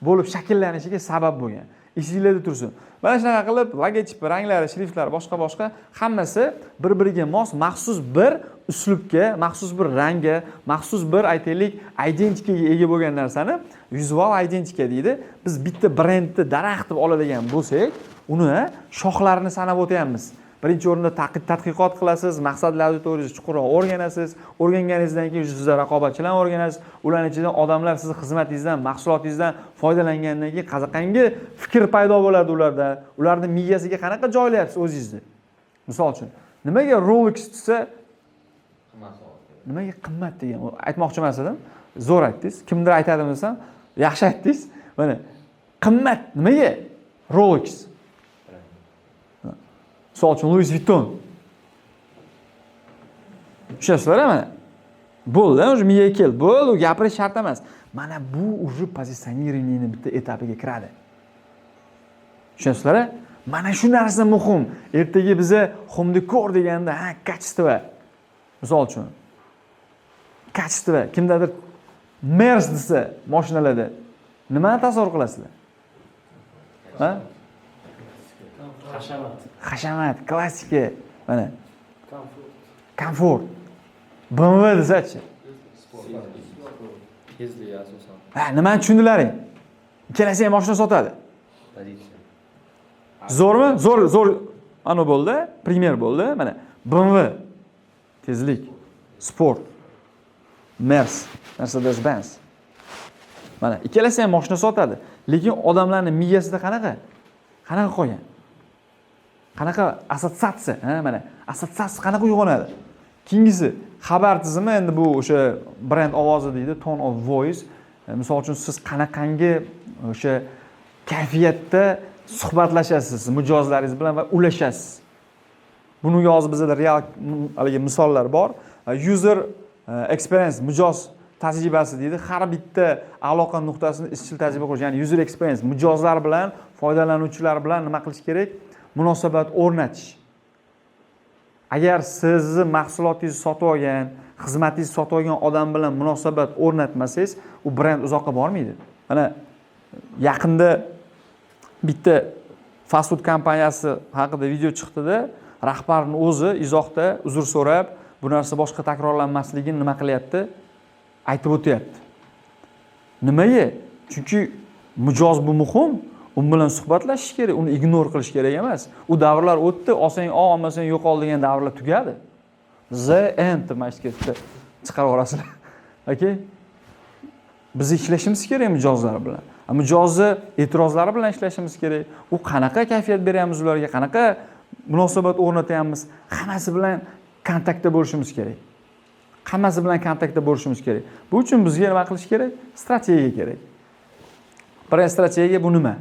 bo'lib shakllanishiga sabab bo'lgan. Esingizda tursin. Mana shunaqa qilib logotip, ranglari, shriftlar, boshqa hammasi bir-biriga mos, maxsus bir uslubga, maxsus bir rangga, maxsus bir aytaylik identikaga ega bo'lgan narsani vizual identika deydi. Biz bitta brendni daraxt deb oladigan bo'lsak, uni shoxlarini sanab o'tyapmiz. Birinchi o'rinda tadqiqot qilasiz, maqsadli auditoriyangizni chuqurroq o'rganasiz. O'rganganingizdan keyin sizga raqobatchilarni o'rganasiz. Ularning ichidan odamlar sizning xizmatingizdan, mahsulotingizdan foydalangandan keyin qanaqangi fikr paydo bo'ladi ularda. Ularning miyasiga qanaqa joylayapsiz o'zingizni? Misol uchun, nimaga Rolex desa nimaga qimmat degan aytmoqchi emas edim. Zo'r aytdingiz. Kimdir aytadimi desam, yaxshi aytdingiz. Mana qimmat nimaga Rolex? Misol uchun Louis Vuitton. Tushunasizlar-a mana? Bo'ldi, o'sha miyaga keldi. Bo'ldi, u gapirish shart emas. Mana bu уже pozisioneringning bitta etapiga kiradi. Tushunasizlar-a? Mana shu narsa muhim. Ertaga biza home decor deganda, качество. Misol uchun качество kimdadir Merz desa mashinalarda nimani tasavvur qilasizlar? Ha? Hashamat, klassika, mana. Komfort. BMW desachi. Tezlik asosan. Nimani tushundilaring? Ikkalasi ham mashina sotadi. Zo'rmi? Zo'r. Ana bo'ldi, primer bo'ldi. Mana BMW tezlik, sport, Mercedes-Benz. Mana ikkalasi ham mashina sotadi, lekin odamlarning miyasida qanaqa qolgan? Qanaqa assotsiatsiya, mana assotsiatsiya qanaqa uyg'onadi? Keyingisi xabar tizimi, endi bu o'sha brend ovozi deydi, tone of voice. Misol uchun siz qanaqangi o'sha kayfiyatda suhbatlashasiz mijozlaringiz bilan va ulashasiz. Bunga hozir bizda real haligi misollar bor. User experience, mijoz tajribasi deydi. Har bitta aloqa nuqtasini izchil tajriba qilish, ya'ni user experience, mijozlar bilan, foydalanuvchilar bilan nima qilish kerak? Munosabat o'rnatish. Agar sizni mahsulotingizni sotib olgan, xizmatingizni sotib olgan odam bilan munosabat o'rnatmasangiz, u brend uzoqqa bormaydi. Mana yaqinda bitta fast food kompaniyasi haqida video chiqdi-da, rahbarning o'zi izohda uzr so'rab, bu narsa boshqa takrorlanmasligini nima qilyapti? Aytib o'tyapti. Nimaga? Chunki mijoz bu muhim. U bilan suhbatlashish kerak, uni ignor qilish kerak emas. U davrlar o'tdi, olsang olmasang yo'qol degan davrlar tugadi. The end mashketda chiqarib yuborasizlar. Okay? Biz ishlashimiz kerak mijozlar bilan. Mijozni e'tirozlari bilan ishlashimiz kerak. U qanaqa kayfiyat beryapmiz ularga, qanaqa munosabat o'rnatyapmiz, hammasi bilan kontaktda bo'lishimiz kerak. Hammasi bilan kontaktda bo'lishimiz kerak. Bu uchun bizga nima qilish kerak? Strategiya kerak. Brend strategiya bu nima?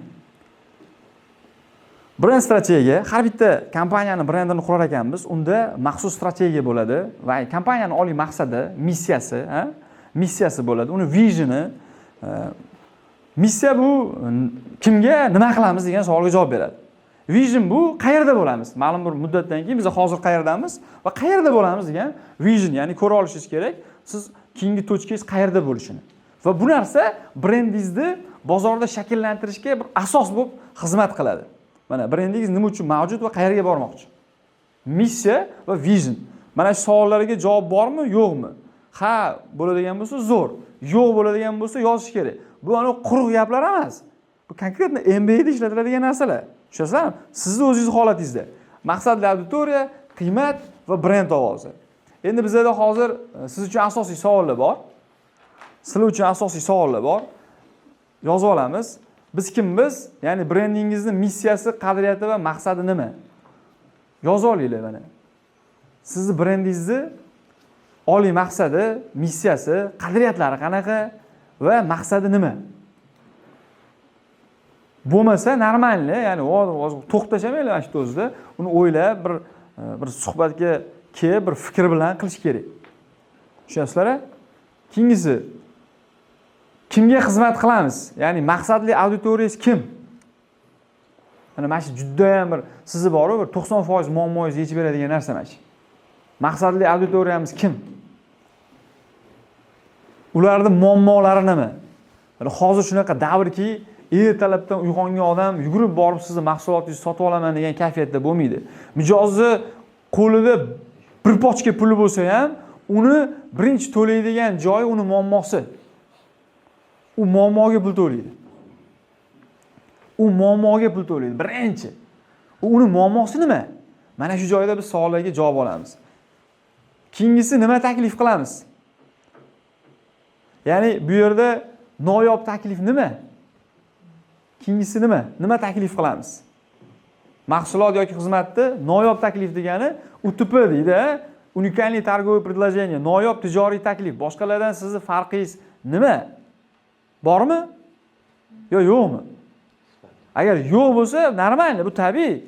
Brend strategiya, har bitta kompaniyaning brendini qurar ekanmiz, unda maxsus strategiya bo'ladi va kompaniyaning oliy maqsadi, missiyasi bo'ladi. Uni visioni, missiya bu kimga nima qilamiz degan savolga javob beradi. Vision bu qayerda bo'lamiz? Ma'lum bir muddatdan keyin biz hozir qayerdamiz va qayerda bo'lamiz degan vision, ya'ni ko'ra olishingiz kerak. Siz keyingi tochkangiz qayerda bo'lishini. Va bu narsa brendingizni bozorda shakllantirishga bir asos bo'lib xizmat qiladi. Mana brendingiz nima uchun mavjud va qayerga bormoqchi? Missiya va vision. Mana shu savollarga javob bormi, yo'qmi? Ha, bo'ladigan bo'lsa zo'r. Yo'q bo'ladigan bo'lsa yozish kerak. Bu ana quruq gaplar emas. Bu konkretno MBA'da ishlatiladigan narsalar. Tushunasizlarmi? Sizning o'zingiz holatingizda maqsadli auditoriya, qiymat va brend ovozi. Endi bizda hozir siz uchun asosiy savollar bor. Sizlar uchun asosiy savollar bor. Yozib olamiz. Biz kimmiz? Ya'ni brendingizning missiyasi, qadriyati va maqsadi nima? Yozib olinglar mana. Sizning brendingizni oliy maqsadi, missiyasi, qadriyatlari qanaqa va maqsadi nima? Bo'lmasa normalni, ya'ni to'xtashamanglar mana shu o'zida, uni o'ylab bir suhbatga kelib, bir fikr bilan qilish kerak. Tushunasizlar-a? Keyingisi Kimga xizmat qilamiz? Ya'ni maqsadli auditoriyangiz kim? Mana shu juda ham bir sizni bor-ku, bir 90% muammoingizni yechib beradigan narsa mana shu. Maqsadli auditoriyamiz kim? Ularning muammolari nima? Mana hozir shunaqa davrki, ertalabdan uyg'ongan odam yugurib borib sizni mahsulotingizni sotib olaman degan kayfiyatda bo'lmaydi. Mijozni qo'lida bir pochka puli bo'lsa ham, uni birinchi to'laydigan joyi uni muammosi. U muammoga pul to'laydi. U muammoga pul to'laydi birinchi. Uni muammosi nima? Mana shu joyda biz savollarga javob olamiz. Keyingisi nima taklif qilamiz? Ya'ni bu yerda noyob taklif nima? Keyingisi nima? Nima taklif qilamiz? Mahsulot yoki xizmatni noyob taklif degani UTP deydi. Unikalniy торговый предложение, noyob tijoriy taklif. Boshqalardan sizning farqingiz nima? Bormi? Yo yo'qmi? Agar yo'q bo'lsa, normal, bu tabiiy.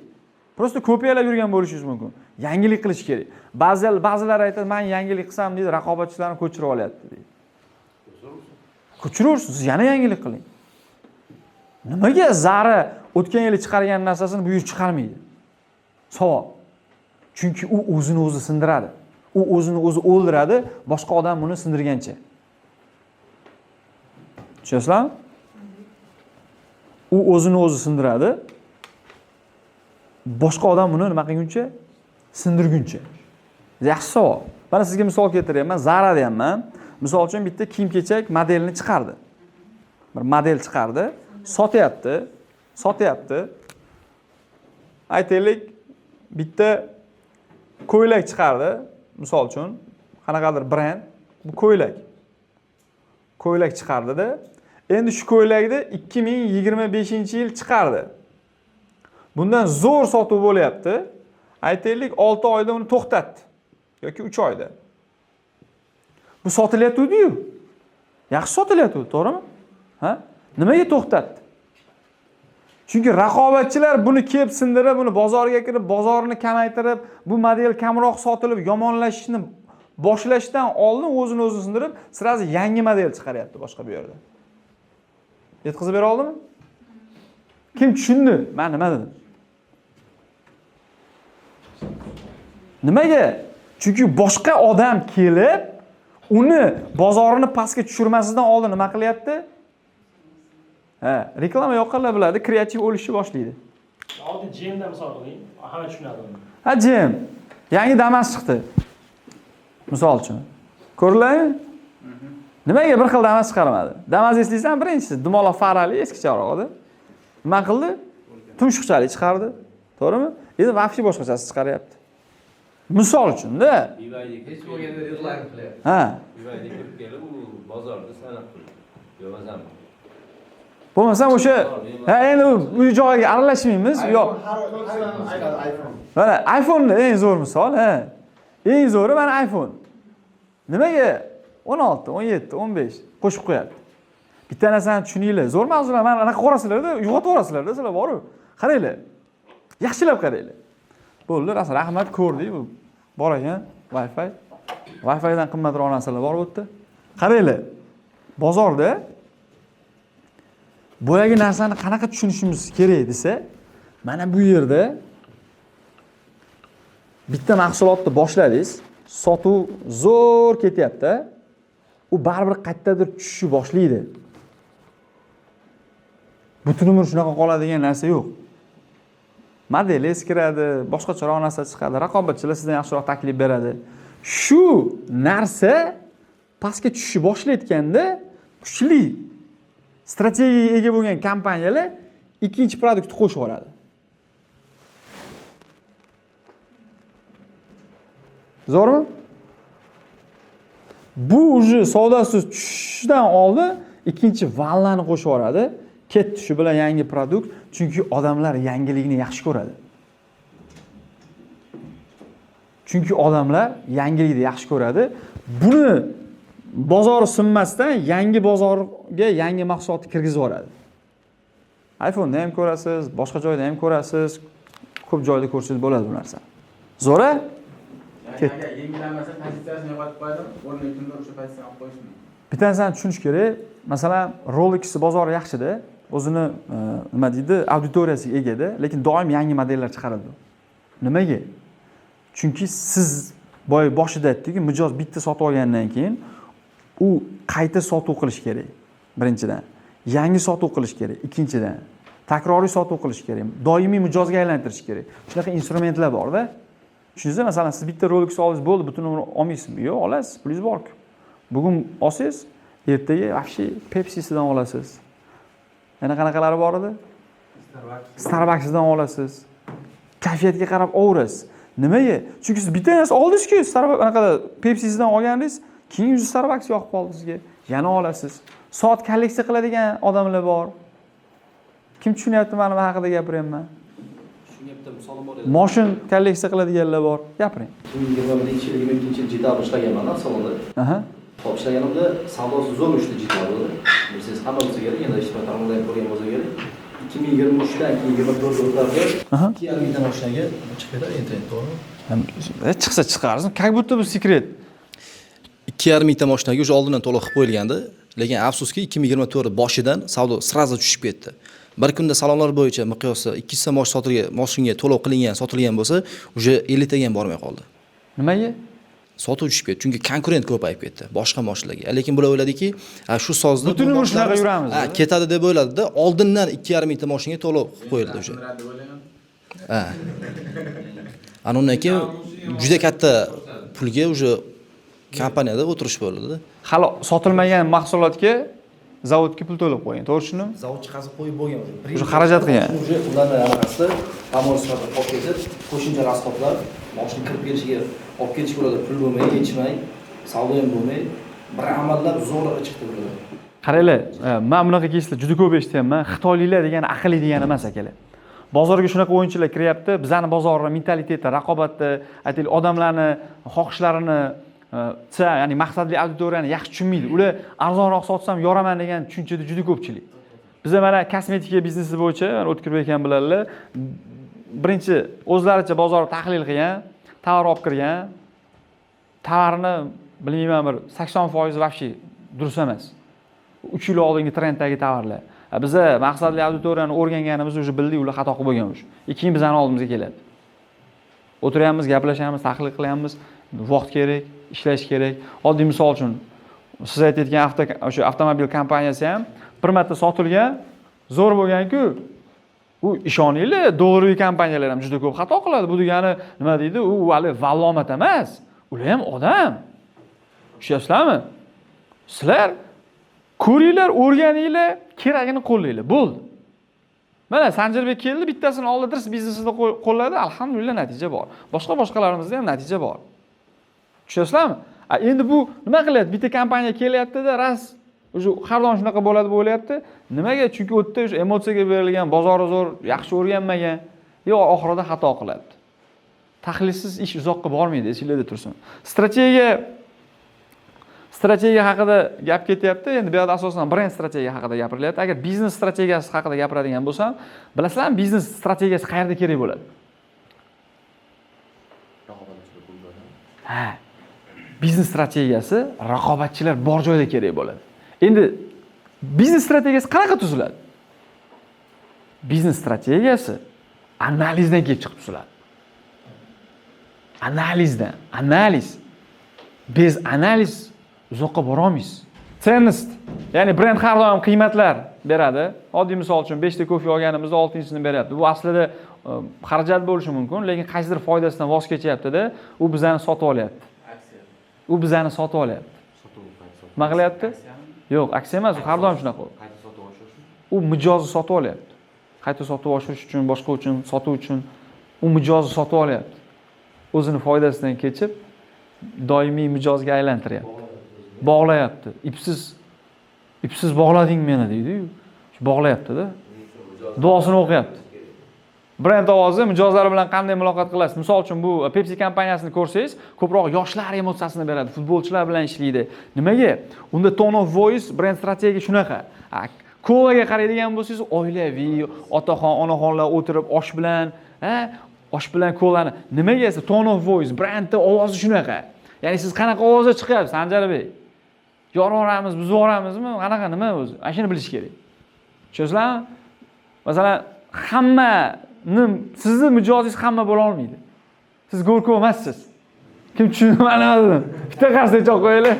Prosta kopiyalab yurgan bo'lishingiz mumkin. Yangilik qilish kerak. Ba'zilar aytadi, men yangilik qilsam deydi, raqobatchilarni ko'chirib olyapti deydi. Ko'chiraversin, siz yana yangilik qiling. Nimaga Zara o'tgan yili chiqargan narsasini bu yil chiqarmaydi? Savol. Chunki u o'zini o'zi sindiradi. U o'zini o'zi o'ldiradi, boshqa odam buni sindirgancha. Tushunasizlarmi? U o'zini o'zi sindiradi. Boshqa odam buni nima qilguncha? Sindirguncha. Yaxshi savol. Mana sizga misol keltiryapman. Zara deyapman. Misol uchun bitta kiyim-kechak modelini chiqardi. Bir model chiqardi, sotyapti. Aytaylik, bitta ko'ylak chiqardi, misol uchun, qanaqadir brend, bu ko'ylak. Ko'ylak chiqardi-da. Endi shu ko'ylakni 2025-yil chiqardi. Bundan zo'r sotuv bo'lyapti. Aytaylik 6 oyda uni to'xtatdi yoki 3 oyda. Bu sotilyapti-yu. Yaxshi sotilyapti, to'g'rimi? Ha? Nimaga to'xtatdi? Chunki raqobatchilar buni kelib sindirib, buni bozorga kirib, bozorni kamaytirib, bu model kamroq sotilib, yomonlashishni boshlashdan oldin o'zini o'zi sindirib, sirasi yangi model chiqaryapti boshqa bu yerda. Yetkazib bera oldimi? Kim tushundi? Men nima dedim? Nimaga? Chunki boshqa odam kelib, uni bozorini pastga tushirmasidan oldin nima qilyapti? Reklama yoqqanlar biladi, kreativ o'lishni boshlaydi. Oddiy jemda misol qiling, hamma tushunadi uni. Ha, jem. Yangi Damas chiqdi. Misol uchun. Ko'rdilarmi? Nimaga bir xil Damas chiqarmadi? Damas eslaysan, birinchisi dumaloq farali eskicharoq edi. Nima qildi? Tumshuqchalik chiqardi. To'g'rimi? Endi vafshi boshqachasi chiqaryapti. Misol uchun-da. Bibaylik hech bo'lganda reklama qilyapti. Ha. Bibaylik kirib kelib, u bozorda sanab turibdi. Yo'qmasam. Bo'lmasa o'sha, endi bu joyga aralashmaymiz, yo'q. Mana iPhone eng zo'r misol, Eng zo'ri mana iPhone. Nimaga 16, 17, 15 qo'shib qo'yadi? Bitta narsani tushuninglar. Zo'r mavzular, mana anaqa qorasizlar-da, uyg'otib orasizlar-da, sizlar boru. Qaranglar. Yaxshilab qaranglar. Bo'ldi, rahmat, ko'rdik bu. Bor ekan Wi-Fi. Wi-Fi'dan qimmatroq narsalar bor o'tdi. Qaranglar. Bozorda boyagi narsani qanaqa tushunishimiz kerak desa, mana bu yerda bitta mahsulotni boshladingiz, sotuv zo'r ketyapti. U baribir qayerdadir tushishni boshlaydi. Butun umr shunaqa qoladigan narsa yo'q. Model eskiradi, boshqacharoq narsa chiqadi, raqobatchilar sizdan yaxshiroq taklif beradi. Shu narsa pastga tushishni boshlayotganda kuchli strategiyaga ega bo'lgan kompaniyalar ikkinchi produktni qo'shib yuboradi. Zo'rmi? Bu uje savdosiz tushishdan oldin ikkinchi vallarni qo'shib yuboradi. Ketdi shu bilan yangi produkt, chunki odamlar yangilikni yaxshi ko'radi. Buni bozor sinmasdan yangi bozorga yangi mahsulotni kirgizib yuboradi. iPhone'da ham ko'rasiz, boshqa joyda ham ko'rasiz, ko'p joyda ko'rsangiz bo'ladi bu narsa. Zo'ra? Yangilanmasa pozitsiyasini yo'qotib qo'ydim, o'rniga kimdir o'sha pozitsiyani olib qo'yish mumkin. bitta narsani tushunish kerak. Masalan, Rolex bozori yaxshida, o'zini nima deydi, auditoriyasiga egada, lekin doim yangi modellar chiqaradi. Nimaga? Chunki siz boshida aytdiki, mijoz bitta sotib olgandan keyin u qayta sotuv qilish kerak. Birinchidan, yangi sotuv qilish kerak. Ikkinchidan, takroriy sotuv qilish kerak. Doimiy mijozga aylantirish kerak. Shunaqa instrumentlar bor-da. Tushundingizmi? Masalan, siz bitta Rolex oldingiz bo'ldi, butun umr olmaysizmi? Yo'q, olasiz, pulingiz bor-ku. Bugun olsangiz, ertaga vaqti Pepsi'sidan olasiz. Yana qanaqalari bor edi? Starbucks'dan olasiz. Kayfiyatga qarab olasiz. Nimaga? Chunki siz bitta narsa oldingiz-ku, Starbucks anaqada Pepsi'sidan olganingiz, keyin Starbucks yoqib qoldi sizga. Yana olasiz. Soat kolleksiya qiladigan odamlar bor. Kim tushunyapti mana bu haqida gapiryapman? Shunga bitta misolim bor edi. Moshin kolleksiya qiladiganlar bor. Gapiring. 2022-yil jital ishlaganman salonda. Aha. Hop ishlaganimda savdosi zo'r ishda jital bo'ldi. Siz hamma bo'lsa kerak, yana ishni ta'minlab qo'ygan bo'lsa kerak. 2023dan keyin 24 o'tlarga 2,5 mingdan oshnaga chiqib ketadi internet, to'g'rimi? Chiqsa chiqarsin. Как будто bu sekret. 2,5 mingta mashinaga o'sha oldindan to'liq qilib qo'yilgandi, lekin afsuski 2024 boshidan savdo srazu tushib ketdi. Bir kunda salonlar bo'yicha miqyosi 200 ta mashinaga to'lov qilingan, sotilgan bo'lsa, o'sha 50 taga ham bormay qoldi. Nimaga? Sotuv tushib ketdi, chunki konkurent ko'payib ketdi boshqa mashinalarga. Lekin bular o'yladiki, shu sozda butun umr shunaqa yuramiz. Ketadi deb o'yladi-da, oldindan 2,5 mingta mashinaga to'lov qilib qo'yildi o'sha. Ha. Ana undan keyin juda katta pulga o'sha kompaniyada o'tirish bo'ldi. Hali sotilmagan mahsulotga zavodga pul to'lab qo'ying, to'g'ri tushundimmi? Zavod chiqazib qo'yib bo'lgan o'zi. O'sha xarajat qilgan. O'sha ularning anaqasi ta'mir sifatida qolib ketib, qo'shimcha rasxodlar mashina kirib kelishiga olib ketish bo'ladi, pul bo'lmay, yetishmay, savdo ham bo'lmay, bir amallar zo'rg'a chiqdi bular. Qaranglar, men bunaqa keyslar juda ko'p eshityapman. Xitoyliklar degani aqlli degani emas akalar. Bozorga shunaqa o'yinchilar kiryapti. Bizning bozorni mentaliteti, raqobatni, aytaylik, odamlarni xohishlarini, ya'ni maqsadli auditoriyani yaxshi tushunmaydi. Ular arzonroq sotsam yoraman degan tushunchada juda ko'pchilik. Biz mana kosmetika biznesi bo'yicha O'tkir ekan bilanlar, birinchi o'zlaricha bozorni tahlil qilgan, tovar olib kirgan, tovarni bilmayman bir 80% vaqti durust emas. 3 yil oldingi trenddagi tovarlar. Biz maqsadli auditoriyani o'rganganimizni o'sha bildik, ular xato qilib bo'lgan o'sha. Keyin bizning oldimizga keladi. O'tiramiz, gaplashamiz, tahlil qilyapmiz, vaqt kerak, ishlash kerak. Oddiy misol uchun siz aytayotgan o'sha avtomobil kompaniyasi ham bir marta sotilgan, zo'r bo'lgan-ku. U ishoninglar, dollarli kompaniyalar ham juda ko'p xato qiladi. Bu degani nima deydi? U hali vallomat emas. Ular ham odam. Tushunyapsizlarmi? Sizlar ko'ringlar, o'rganinglar, keragini qo'llanglar. Bo'ldi. Mana Sanjarbek keldi, bittasini oldi, dirs biznesida qo'lladi, alhamdulillah natija bor. Boshqalarimizda ham natija bor. Tushunyapsizlarmi? Endi bu nima qilyapti? Bitta kompaniya kelyapti-da, ras o'sha har doim shunaqa bo'ladi deb o'ylayapti. Nimaga? Chunki u yerda o'sha emotsiyaga berilgan, bozori zo'r, yaxshi o'rganmagan, yo oxirida xato qiladi. Tahlilsiz ish uzoqqa bormaydi, esingizda tursin. Strategiya haqida gap ketyapti. Endi bu yerda asosan brend strategiyasi haqida gapirilyapti. Agar biznes strategiyasi haqida gapiradigan bo'lsam, bilasizlarmi, biznes strategiyasi qayerda kerak bo'ladi? Ha. Biznes strategiyasi raqobatchilar bor joyda kerak bo'ladi. Endi biznes strategiyasi qanaqa tuziladi? Biznes strategiyasi analizdan kelib chiqib tuziladi. Analiz. Biz analiz uzoqqa bora olmaysiz. Cennist, ya'ni brend har doim qiymatlar beradi. Oddiy misol uchun 5 ta kofe olganimizda 6-chisini beryapti. Bu aslida xarajat bo'lishi mumkin, lekin qaysidir foydasidan voz kechyapti-da, u bizani sotib olyapti. Nima qilyapti? Yo'q, aksiya emas, u har doim shunaqa. U mijozni sotib olyapti. Qayta sotib oshirish uchun, boshqa uchun, sotuv uchun u mijozni sotib olyapti. O'zini foydasidan kechib, doimiy mijozga aylantiryapti. Bog'layapti. Ipsiz bog'lading meni deydi-yu. Bog'layapti-da. Duosini o'qiyapti. Brend ovozi mijozlar bilan qanday muloqot qilasiz? Misol uchun bu Pepsi kompaniyasini ko'rsangiz, ko'proq yoshlar emotsiyasini beradi, futbolchilar bilan ishlaydi. Nimaga? Unda tone of voice brend strategiya shunaqa. Kolaga qaraydigan bo'lsangiz, oilaviy, otaxon, onaxonlar o'tirib osh bilan kolani. Nimaga esa tone of voice, brendning ovozi shunaqa. Ya'ni siz qanaqa ovozda chiqyapsiz, Sanjarbek? yorib yuboramiz, buzib yuboramizmi? Qanaqa nima o'zi? Ana shuni bilish kerak. Tushunasizlarmi? Masalan, sizni mijozingiz hamma bo'la olmaydi. Siz Gorkov emassiz. Kim tushunadi mana buni? Bitta qarsak choq qo'yaylik.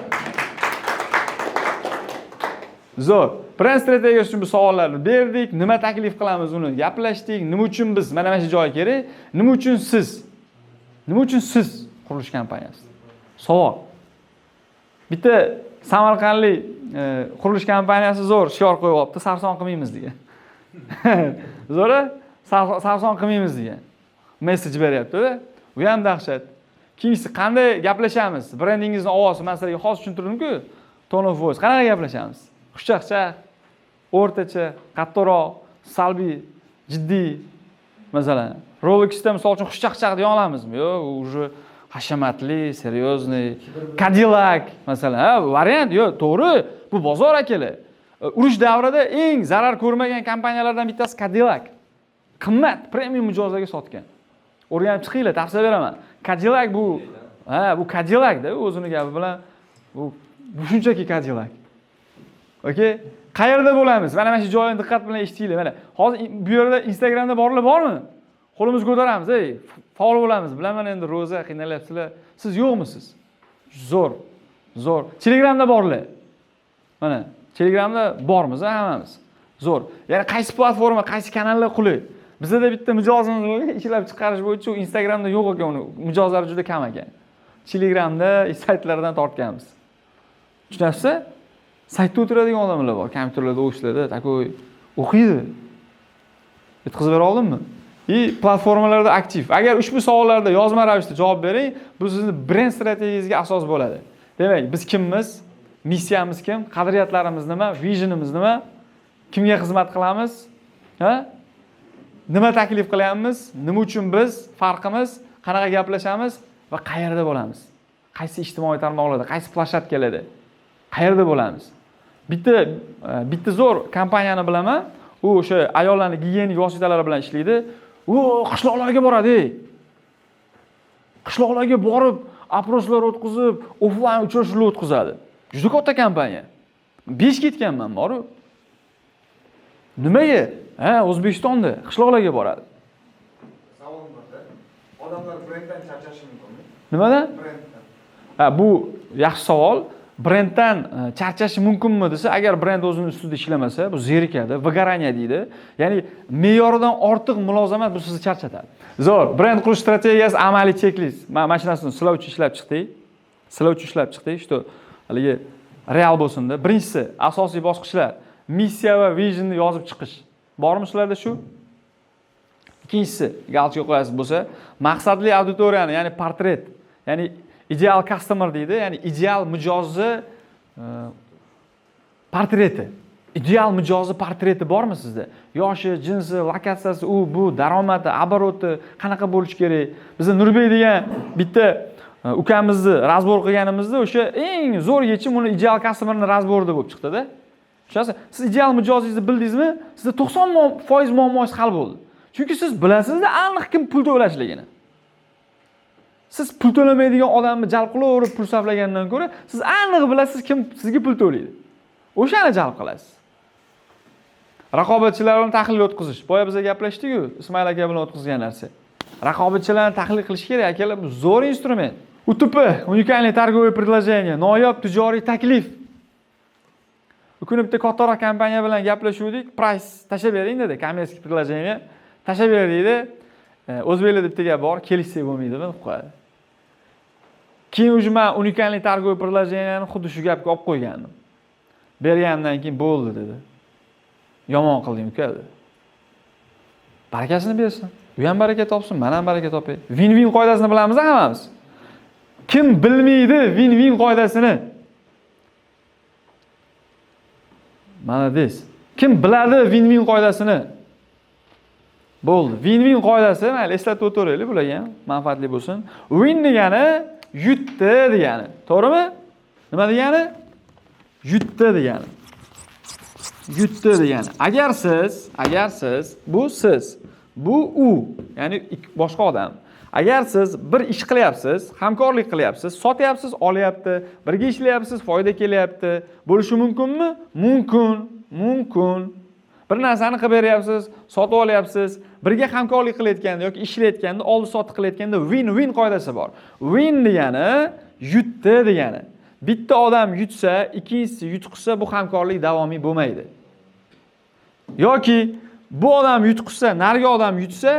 Zo'r. Brend strategiyasi uchun bu savollarni berdik. Nima taklif qilamiz uni gaplashdik. Nima uchun biz mana shu joy kerak? Nima uchun siz? Nima uchun siz qurilish kompaniyasi? Savol. Bitta Samarqandlik qurilish kompaniyasi zo'r shior qo'yibdi, sarson qilmaymiz degan. Zo'ra, sarson qilmaymiz degan. Mesej beryapti-da. Bu ham dahshat. Keyingi qanday gaplashamiz? Brendingizni ovozi men sizlarga xos tushuntirdim-ku. Tone of voice. Qanaqa gaplashamiz? Xushchaqchaq, o'rtacha, qattiqroq, salbiy, jiddiy. Masalan, Rolex'da misol uchun xushchaqchaq deya olamizmi? Yo'q, уже hashamatli, seriozniy, Cadillac masalan, variant yo'q, to'g'ri. Bu bozor akalar. Urush davrida eng zarar ko'rmagan kompaniyalardan bittasi Cadillac. Qimmat, premium mijozlarga sotgan. O'rganib chiqinglar, tavsiya beraman. Cadillac bu Cadillac-da, o'zini gapi bilan bu shunchaki Cadillac. Okay? Qayerda bo'lamiz? Mana shu joyni diqqat bilan eshitinglar. Mana hozir bu yerda Instagramda borlar bormi? Qo'limizni ko'taramiz, faol bo'lamiz. Bilaman endi ro'za qiynalyapsizlar. Siz yo'qmisiz? Zo'r. Zo'r. Telegramda borlar. Mana Telegramda bormiz hammamiz. Zo'r. Ya'ni qaysi platforma, qaysi kanallar qulay? Bizda bitta mijozimiz bor, ishlab chiqarish bo'yicha Instagramda yo'q ekan uni. Mijozlar juda kam ekan. Telegramda, saytlardan tortganmiz. Tushunasizmi? Saytda o'tiradigan odamlar bor, kompyuterlarda o'qishlarda, takoy o'qiydi. Yetkazib bera oldimmi? Platformalarda aktiv. Agar ushbu savollarga yozma ravishda javob bering, bu sizning brend strategiyangizga asos bo'ladi. Demak, biz kimmiz? Missiyamiz kim? Qadriyatlarimiz nima? Visionimiz nima? Kimga xizmat qilamiz? Nima taklif qilyapmiz? Nima uchun biz? Farqimiz? Qanaqa gaplashamiz va qayerda bo'lamiz? Qaysi ijtimoiy tarmoqlarda, qaysi plashatkalarda? Qayerda bo'lamiz? Bitta zo'r kompaniyani bilaman. U o'sha ayollarning gigiyenik vositalari bilan ishlaydi. U qishloqlarga boradi. Qishloqlarga borib, aproslar o'tkazib, offline uchrashuvlar o'tkazadi. Juda katta kompaniya. 5 ketganman, boru. Nimaga? O'zbekistonda qishloqlarga boradi. Savol borda. Odamlar brenddan charchashi mumkinmi? Nimadan? Brenddan. Bu yaxshi savol. Brenddan charchashi mumkinmi desa, agar brend o'zini ustida ishlamasa, bu zerikadi, выгорание deydi. Ya'ni me'yoridan ortiq mulozamat bu sizni charchatadi. Zo'r, brend qurish strategiyasi amaliy cheklis. Mana shu narsani sizlar uchun ishlab chiqdik. Sizlar uchun ishlab chiqdik. Shu haligi real bo'lsin-da. Birinchisi, asosiy bosqichlar missiya va visionni yozib chiqish. Bormi sizlarda shu? Ikkinchisi, galchka qo'yasiz bo'lsa, maqsadli auditoriyani, ya'ni portret, ya'ni ideal customer deydi, ya'ni ideal mijozni portreti. Ideal mijozni portreti bormi sizda? Yoshi, jinsi, lokatsiyasi, u bu, daromadi, oboroti qanaqa bo'lishi kerak? Bizda Nurbek degan bitta ukamizni razbor qilganimizda o'sha eng zo'r yechim uni ideal customerni razborida bo'lib chiqdi-da. Tushunasiz? Siz ideal mijozingizni bildingizmi? Sizda 90% muammongiz hal bo'ldi. Chunki siz bilasizda aniq kim pul to'lashligini. Siz pul to'lamaydigan odamni jalb qilaverib pul sarflagandan ko'ra, siz aniq bilasiz kim sizga pul to'laydi. O'shani jalb qilasiz. Raqobatchilar bilan tahlil o'tkazish. Boya biz gaplashdik-ku, Ismoil aka bilan o'tkazgan narsa. Raqobatchilarni tahlil qilish kerak, akalar, bu zo'r instrument. UTP, уникальный торговое предложение, noyob tijoriy taklif. Bu kuni bitta kattaroq kompaniya bilan gaplashuvdik, price tashab bering dedi, kommersiy предложение tashab ber deydi. O'zbeklarda bitta gap bor, kelishsak bo'lmaydi deb qo'yadi. Keyin ujma уникальный торговое предложениeni xuddi shu gapga olib qo'ygandim. Bergandan keyin bo'ldi dedi. Yomon qildim uka dedi. Barakasini bersin. U ham baraka topsin, men ham baraka topay. Win-win qoidasini bilamiz hammamiz. Kim bilmaydi win-win qoidasini? Malades. Kim biladi win-win qoidasini? Bo'ldi. Win-win qoidasi, mayli eslatib o'tiraylik, bularga ham manfaatli bo'lsin. Win degani yutdi degani. To'g'rimi? Nima degani? Yutdi degani. Yutdi degani. Agar siz, bu siz, bu u, ya'ni boshqa odam. Agar siz bir ish qilyapsiz, hamkorlik qilyapsiz, sotyapsiz, olyapti, birga ishlayapsiz, foyda kelyapti, bo'lishi mumkinmi? Mumkin. Bir narsani qilib beryapsiz, sotib olyapsiz, birga hamkorlik qilayotganda yoki ishlayotganda, oldi-sotdi qilayotganda win-win qoidasi bor. Win degani yutdi degani. Bitta odam yutsa, ikkinchisi yutqizsa, bu hamkorlik davomiy bo'lmaydi. Yoki bu odam yutqizsa, narigi odam yutsa,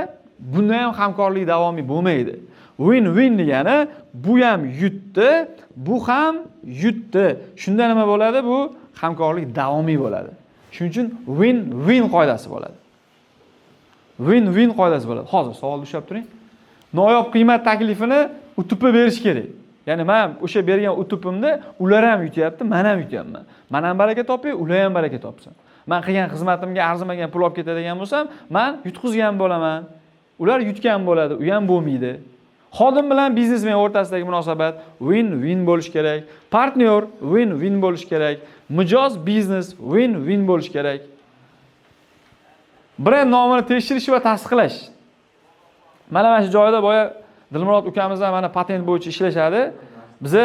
bunda ham hamkorlik davomiy bo'lmaydi. Win-win degani bu ham yutdi, bu ham yutdi. Shunda nima bo'ladi? Bu hamkorlik davomiy bo'ladi. Shuning uchun win-win qoidasi bo'ladi. Win-win qoidasi bo'ladi. Hozir savolni ushlab turing. Noyob qiymat taklifini UTP berish kerak. Ya'ni men o'sha bergan UTPimni ular ham yutyapti, men ham yutyapman. Men ham baraka topay, ular ham baraka topsin. Men qilgan xizmatimga arzimagan pul olib ketadigan bo'lsam, men yutqizgan bo'laman. Ular yutgan bo'ladi, u ham bo'lmaydi. Xodim bilan biznesmen o'rtasidagi munosabat win-win bo'lish kerak. Partnyor win-win bo'lish kerak. Mijoz biznes win-win bo'lish kerak. Brend nomini tekshirish va tasdiqlash. Mana shu joyda boya Dilmurod ukamizdan mana patent bo'yicha ishlashadi. Biza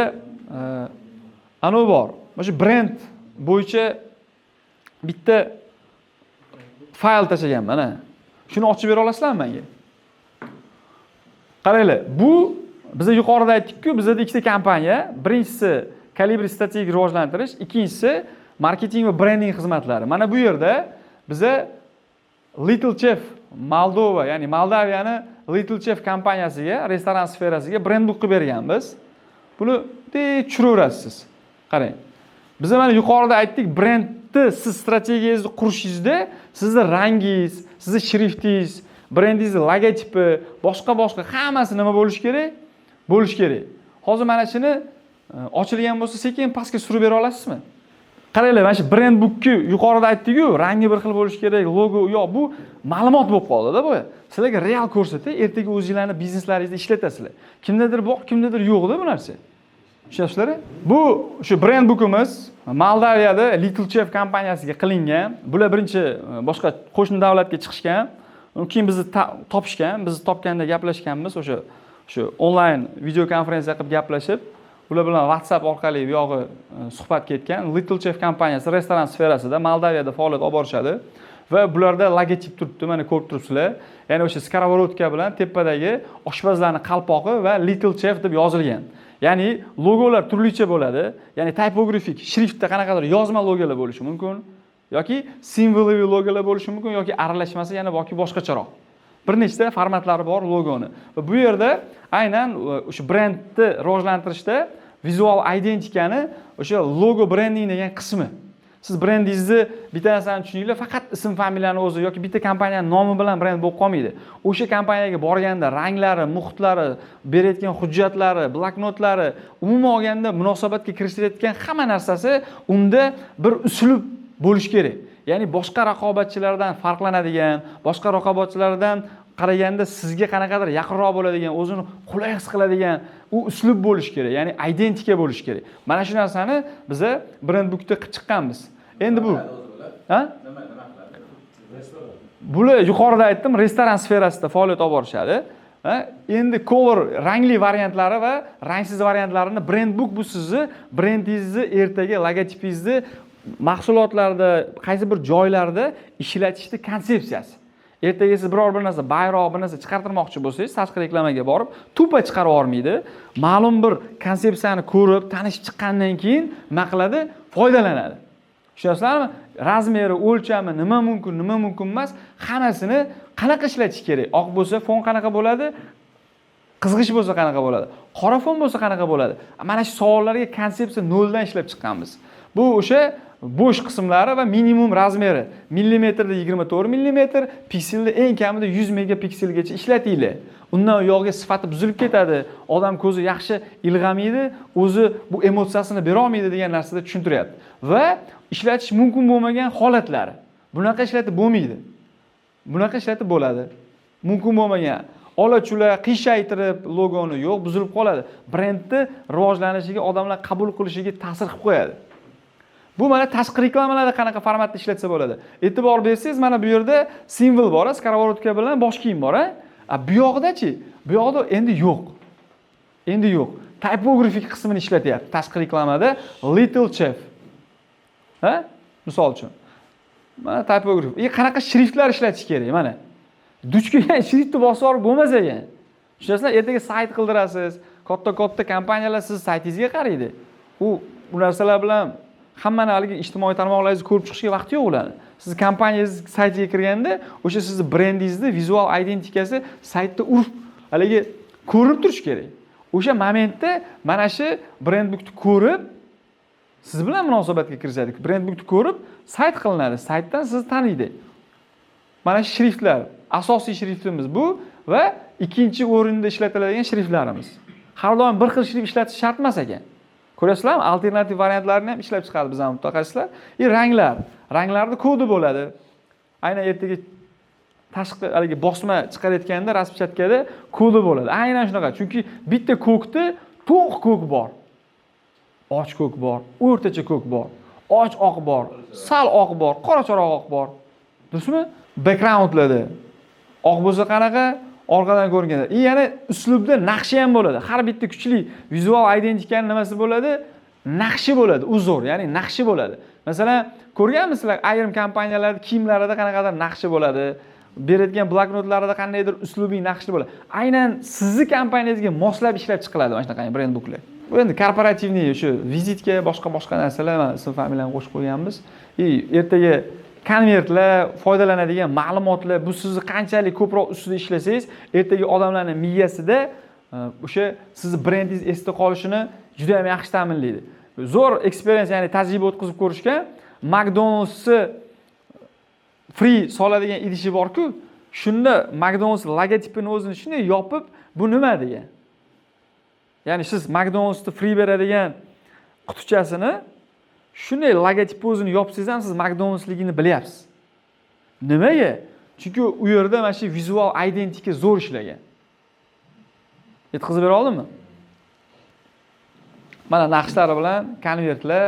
anavi bor. Mana shu brend bo'yicha bitta fayl tashlagan mana. Shuni ochib bera olasizlarmi menga? Qaranglar, bu biza yuqorida aytdik-ku, bizda ikkita kompaniya, birinchisi Kalibri strategik rivojlantirish, ikkinchisi marketing va brending xizmatlari. Mana bu yerda biza Little Chef Moldova, ya'ni Moldaviyani Little Chef kompaniyasiga, restoran sferasiga brendbook qilib berganmiz. Buni tushiraverasiz. Qarang. Biz mana yuqorida aytdik, brendni siz strategiyangizni qurishingizda, sizning rangingiz, sizning shriftingiz, brendingizning logotipi, boshqa hammasi nima bo'lishi kerak? Bo'lishi kerak. Hozir mana shuni ochilgan bo'lsa, sekin pastga surib bera olasizmi? Qaranglar, mana shu brendbookni yuqorida aytdik-ku, rangi bir xil bo'lishi kerak, logo, yo'q, bu ma'lumot bo'lib qoldi-da bu. Sizlarga real ko'rsatay, ertaga o'zingizlarni bizneslaringizda ishlatasizlar. Kimdadir bor, kimdadir yo'q-da bu narsa. Tushunasizlar? Bu shu brendbookimiz Moldaviyada Little Chef kompaniyasiga qilingan. Bular birinchi boshqa qo'shni davlatga chiqishgan. Keyin bizni topishgan, biz topganda gaplashganmiz, o'sha onlayn video konferensiya qilib gaplashib, ular bilan WhatsApp orqali bu yog'i suhbat ketgan. Little Chef kompaniyasi restoran sferasida Moldaviyada faoliyat olib borishadi va bularda logotip turibdi, mana ko'rib turibsizlar. Ya'ni o'sha skorovodka bilan tepadagi oshpazlarning qalpoqi va Little Chef deb yozilgan. Ya'ni logolar turlicha bo'ladi. Ya'ni typografik, shriftda qanaqadir yozma logolar bo'lishi mumkin yoki simvolli logolar bo'lishi mumkin yoki aralashmasi yana yoki boshqacharoq. Bir nechta formatlari bor logoni. Va bu yerda aynan o'sha brendni rivojlantirishda vizual identikani o'sha logo brending degan qismi. Siz brendingizni bitta narsani tushuninglar, faqat ism familiyani o'zi yoki bitta kompaniyaning nomi bilan brend bo'lib qolmaydi. O'sha kompaniyaga borganda ranglari, muhitlari, berayotgan hujjatlari, bloknotlari, umuman olganda munosabatga kirishtirayotgan hamma narsasi unda bir uslub bo'lish kerak. Ya'ni boshqa raqobatchilardan farqlanadigan, boshqa raqobatchilardan qaraganda sizga qanaqadir yaqinroq bo'ladigan, o'zini qulay his qiladigan u uslub bo'lish kerak, ya'ni identika bo'lish kerak. Mana shu narsani biz brendbookda qilib chiqqanmiz. Endi bu ha? Bular yuqorida aytdim, restoran sferasida faoliyat olib borishadi. Endi color rangli variantlari va rangsiz variantlarini brendbook bu sizni brendingizni ertaga logotipingizni mahsulotlarda qaysi bir joylarda ishlatishni konsepsiyasi. Ertaga siz biror bir narsa, bayroq bir narsa chiqartirmoqchi bo'lsangiz, tashqi reklamaga borib, tupa chiqarib olmaydi. Ma'lum bir konsepsiyani ko'rib, tanishib chiqqandan keyin nima qiladi? Foydalanadi. Tushunasizlarmi? Razmeri, o'lchami, nima mumkin, nima mumkin emas, hammasini qanaqa ishlatish kerak? Oq bo'lsa, fon qanaqa bo'ladi? Qizg'ish bo'lsa qanaqa bo'ladi? Qora fon bo'lsa qanaqa bo'ladi? Mana shu savollarga konsepsiya noldan ishlab chiqqanmiz. Bu o'sha bo'sh qismlari va minimum razmeri millimetrda 24 millimetr, pikselda eng kamida 100 megapikselgacha ishlatinglar. Undan yo'g'iga sifati buzilib ketadi, odam ko'zi yaxshi ilg'amaydi, o'zi bu emotsiyasini bera olmaydi degan narsada tushuntiryapti. Va ishlatish mumkin bo'lmagan holatlari. Bunaqa ishlatib bo'lmaydi. Bunaqa ishlatib bo'ladi. Mumkin bo'lmagan olachular qiyshaytirib logoni yo'q, buzilib qoladi. Brendni rivojlanishiga, odamlar qabul qilishiga ta'sir qilib qo'yadi. Bu mana tashqi reklamalarda qanaqa formatda ishlatsa bo'ladi. E'tibor bersangiz, mana bu yerda simvol bor, skorovodka bilan bosh kiyim bor, Bu yoqda-chi? Bu yoqda endi yo'q. Endi yo'q. Typographic qismini ishlatyapti tashqi reklamada Little Chef. Ha? Misol uchun. Mana typography. Qanaqa shriftlar ishlatish kerak mana. Duch kelgan shriftni bosib olib bo'lmas ekan. Tushunasizlar? Ertaga sayt qildirasiz. Katta kompaniyalar siz saytingizga qaraydi. U narsalar bilan hammani haligi ijtimoiy tarmoqlaringizni ko'rib chiqishga vaqti yo'q ularni. Siz kompaniyangiz saytiga kirganda, o'sha sizning brendingizni vizual identikasi saytda urib, haligi ko'rib turish kerak. O'sha momentda mana shu brendbookni ko'rib, siz bilan munosabatga kirishadi. Brendbookni ko'rib, sayt qilinadi. Saytdan sizni taniydi. Mana shu shriftlar, asosiy shriftimiz bu va ikkinchi o'rinda ishlatiladigan shriftlarimiz. Har doim bir xil shrift ishlatish shart emas ekan. Ko'rasizlarmi? Alternativ variantlarini ham ishlab chiqadi bizning mutaxassislar. Ranglar. Ranglarda kodi bo'ladi. Aynan ertaga tashqi haligi bosma chiqarayotganda raspchatkada kodi bo'ladi. Aynan shunaqa. Chunki bitta ko'kda to'q ko'k bor. Och ko'k bor, o'rtacha ko'k bor, och oq bor, sal oq bor, qoracharoq oq bor. Durustmi? Backgroundlarda oq bo'lsa qanaqa, orqadan ko'ringanda. Yana uslubda naqshi ham bo'ladi. Har bitta kuchli vizual identikaning nimasi bo'ladi? Naqshi bo'ladi, uzor, ya'ni naqshi bo'ladi. Masalan, ko'rganmisizlar, ayrim kompaniyalarda kiyimlarida qanaqadir naqshi bo'ladi. Beradigan bloknotlarida qandaydir uslubiy naqshli bo'ladi. Aynan sizning kompaniyangizga moslab ishlab chiqiladi mana shunaqa brendbooklar. Bu endi korporativniy shu vizitga boshqa narsalar, mana ism familiyani qo'shib qo'yganmiz. Ertaga konvertlar, foydalanadigan ma'lumotlar, bu sizni qanchalik ko'proq ustida ishlasangiz, ertaga odamlarning miyasida o'sha sizni brendingiz esda qolishini juda ham yaxshi ta'minlaydi. Zo'r experience, ya'ni tajriba o'tkazib ko'rishgan McDonald'sni free soladigan idishi bor-ku, shunda McDonald's logotipini o'zini shunday yopib, bu nima degan? Ya'ni siz McDonald'sni free beradigan qutichasini shunday logotip o'zini yopsangiz ham siz McDonald'sligini bilyapsiz. Nimaga? Chunki u yerda mana shu vizual identika zo'r ishlagan. Yetkazib bera oldimmi? Mana naqshlari bilan konvertlar,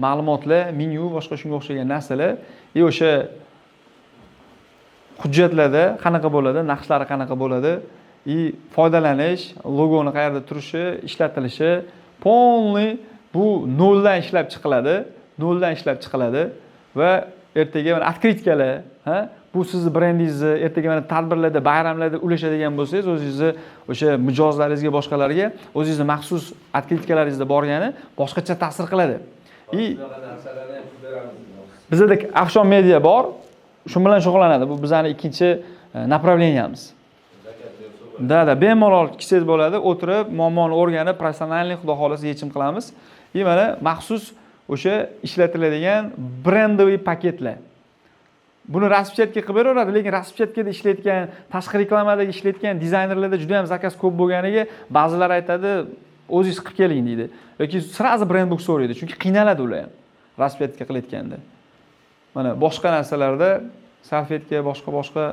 ma'lumotlar, menyu, boshqa shunga o'xshagan narsalar, o'sha hujjatlarda qanaqa bo'ladi, naqshlari qanaqa bo'ladi, foydalanish, logoni qayerda turishi, ishlatilishi, polniy bu noldan ishlab chiqiladi va ertaga mana otkritkalar, bu sizni brendingizni ertaga mana tadbirlarda, bayramlarda ulashadigan bo'lsangiz, o'zingizni o'sha mijozlaringizga, boshqalarga o'zingizni maxsus otkritkalaringizda borgani boshqacha ta'sir qiladi. Bizda Afshon Media bor, shu bilan shug'ullanadi. Bu bizning ikkinchi направленияmiz. Da, bemalol kelsangiz bo'ladi, o'tirib, muammoni o'rganib, professionallik xudo xolasa yechim qilamiz. Mana maxsus o'sha ishlatiladigan brendoviy paketlar. Buni raspchatka qilib beraveradi, lekin raspchatkada ishlayotgan, tashqi reklamadagi ishlayotgan dizaynerlarda juda ham zakaz ko'p bo'lganiga ba'zilar aytadi, o'zingiz qilib keling deydi. Yoki sirazi brendbook so'raydi, chunki qiynaladi ular ham raspchatka qilayotganda. Mana boshqa narsalarda salfetka, boshqa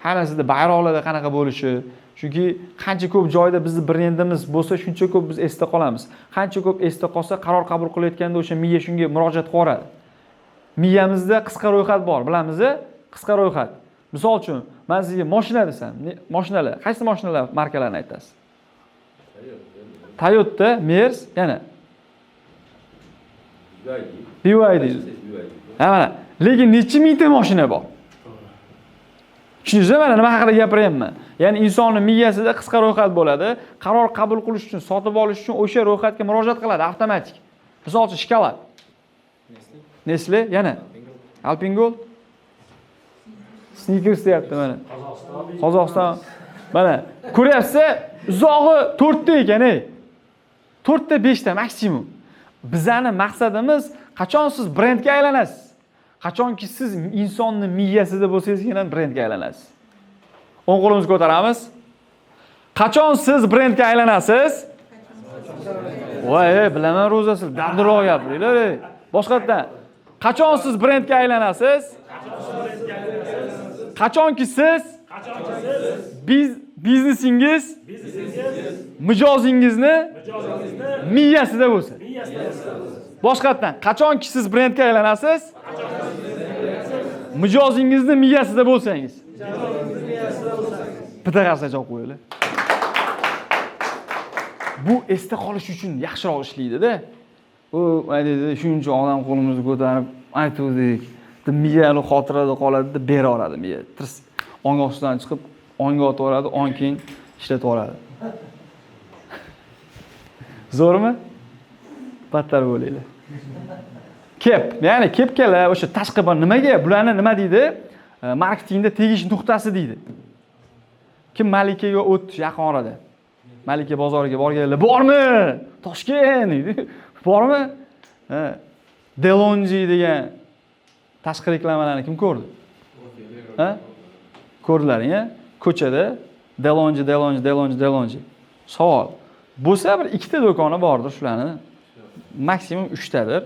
hammasida bayroqlarda qanaqa bo'lishi, chunki qancha ko'p joyda bizning brendimiz bo'lsa, shuncha ko'p biz esda qolamiz. Qancha ko'p esda qolsa, qaror qabul qilayotganda o'sha miya shunga murojaat qiladi. Miyamizda qisqa ro'yxat bor, bilamiz, qisqa ro'yxat. Misol uchun, men sizga mashina desam, mashinalar, qaysi mashinalar markalarini aytasiz? Toyota, Mercedes, yana BYD. Mana, lekin necha mingta mashina bor? Tushundingizmi, mana nima haqida gapiryapman? Ya'ni insonning miyasida qisqa ro'yxat bo'ladi. Qaror qabul qilish uchun, sotib olish uchun o'sha ro'yxatga murojaat qiladi avtomatik. Misol uchun shokolad. Nestle, yana Alpengold. Snickers deyapti mana. Qozog'iston. Mana ko'ryapsiz, uzog'i 4 ta ekan, 4 ta 5 ta maksimum. Bizning maqsadimiz qachon siz brendga aylanasiz? Qachonki siz insonning miyasida bo'lsangizgina brendga aylanasiz. O'ng qo'limizni ko'taramiz. Qachon siz brendga aylanasiz? Voy, bilaman Ro'zasi, dardiroq gapiringlar. Boshqatdan. Qachon siz brendga aylanasiz? Qachonki siz biznesingiz mijozingizni miyasida bo'lsa. Boshqatdan, qachonki siz brendga aylanasiz? Mijozingizni miyasida bo'lsangiz. bitta qarsak olib qo'yinglar. Bu esda qolish uchun yaxshiroq ishlaydi-da. U aytadi, shuncha odam qo'limizni ko'tarib aytuvdik, deb miyali xotirada qoladi deb beraveradi miya. Tirs ong ostidan chiqib, ongga o'tib oladi, ong keyin ishlatib oladi. Zo'rmi? Battar bo'linglar. Ya'ni kepkalar o'sha tashqi nimaga, bularni nima deydi? Marketingda tegish nuqtasi deydi. Kim Malikaga o'tish yaqin orada? Malika bozoriga borganlar bormi? Toshkent deydi. Bormi? Delonji degan tashqi reklamalarni kim ko'rdi? Ha? Ko'rdilaring-a? Ko'chada Delonji. Savol. Bo'lsa bir ikkita do'koni bordir shularni. Maksimum 3 tadir.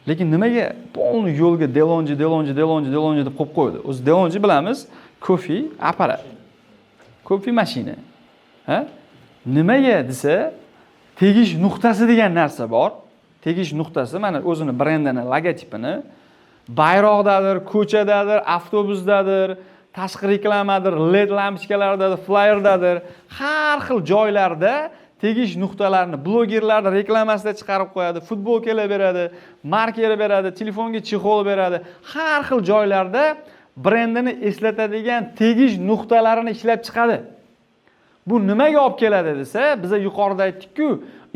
Lekin nimaga polni yo'lga Delonji deb qo'yib qo'ydi? O'zi Delonji bilamiz, kofe apparat. Kofe mashina. Ha? Nimaga desa, tegish nuqtasi degan narsa bor. Tegish nuqtasi mana o'zini brendini, logotipini bayroqdadir, ko'chadadir, avtobusdadir, tashqi reklamadir, LED lampochkalardadir, flyerdadir, har xil joylarda tegish nuqtalarini blogerlarning reklamasida chiqarib qo'yadi, futbolkalar beradi, markalar beradi, telefonga chexol beradi. Har xil joylarda brendini eslatadigan tegish nuqtalarini ishlab chiqadi. Bu nimaga olib keladi desa, biz yuqorida aytdik-ku,